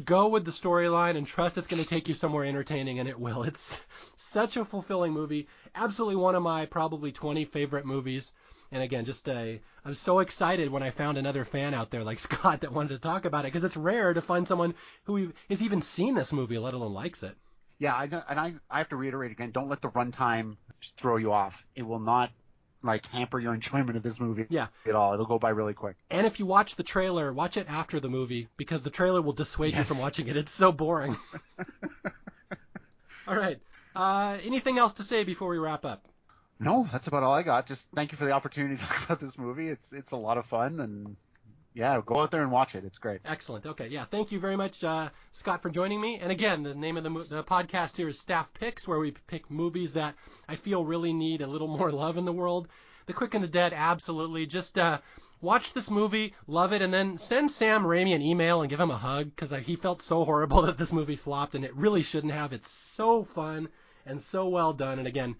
go with the storyline and trust it's going to take you somewhere entertaining, and it will. It's such a fulfilling movie. Absolutely one of my probably 20 favorite movies. And again, I'm so excited when I found another fan out there like Scott that wanted to talk about it, because it's rare to find someone who has even seen this movie, let alone likes it. Yeah, I have to reiterate again, don't let the runtime throw you off. It will not hamper your enjoyment of this movie at all. It'll go by really quick. And if you watch the trailer, watch it after the movie, because the trailer will dissuade you from watching it. It's so boring. All right. Anything else to say before we wrap up? No, that's about all I got. Just thank you for the opportunity to talk about this movie. It's a lot of fun, and yeah, go out there and watch it. It's great. Excellent. Okay, yeah, thank you very much, Scott, for joining me. And again, the name of the podcast here is Staff Picks, where we pick movies that I feel really need a little more love in the world. The Quick and the Dead, absolutely. Just watch this movie, love it, and then send Sam Raimi an email and give him a hug, because he felt so horrible that this movie flopped, and it really shouldn't have. It's so fun and so well done. And again,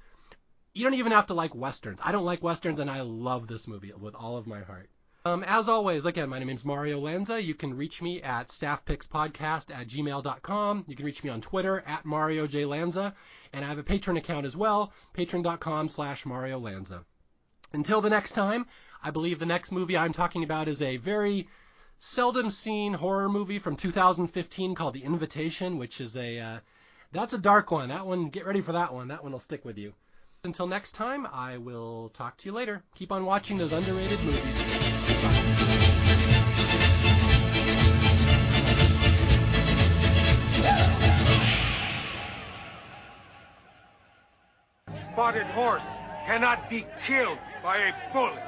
you don't even have to like Westerns. I don't like Westerns, and I love this movie with all of my heart. As always, again, my name is Mario Lanza. You can reach me at staffpickspodcast@gmail.com. You can reach me on Twitter at Mario J. Lanza. And I have a Patreon account as well, patreon.com/Mario Lanza. Until the next time, I believe the next movie I'm talking about is a very seldom seen horror movie from 2015 called The Invitation, which is that's a dark one. That one, get ready for that one. That one will stick with you. Until next time, I will talk to you later. Keep on watching those underrated movies. Spotted Horse cannot be killed by a bullet.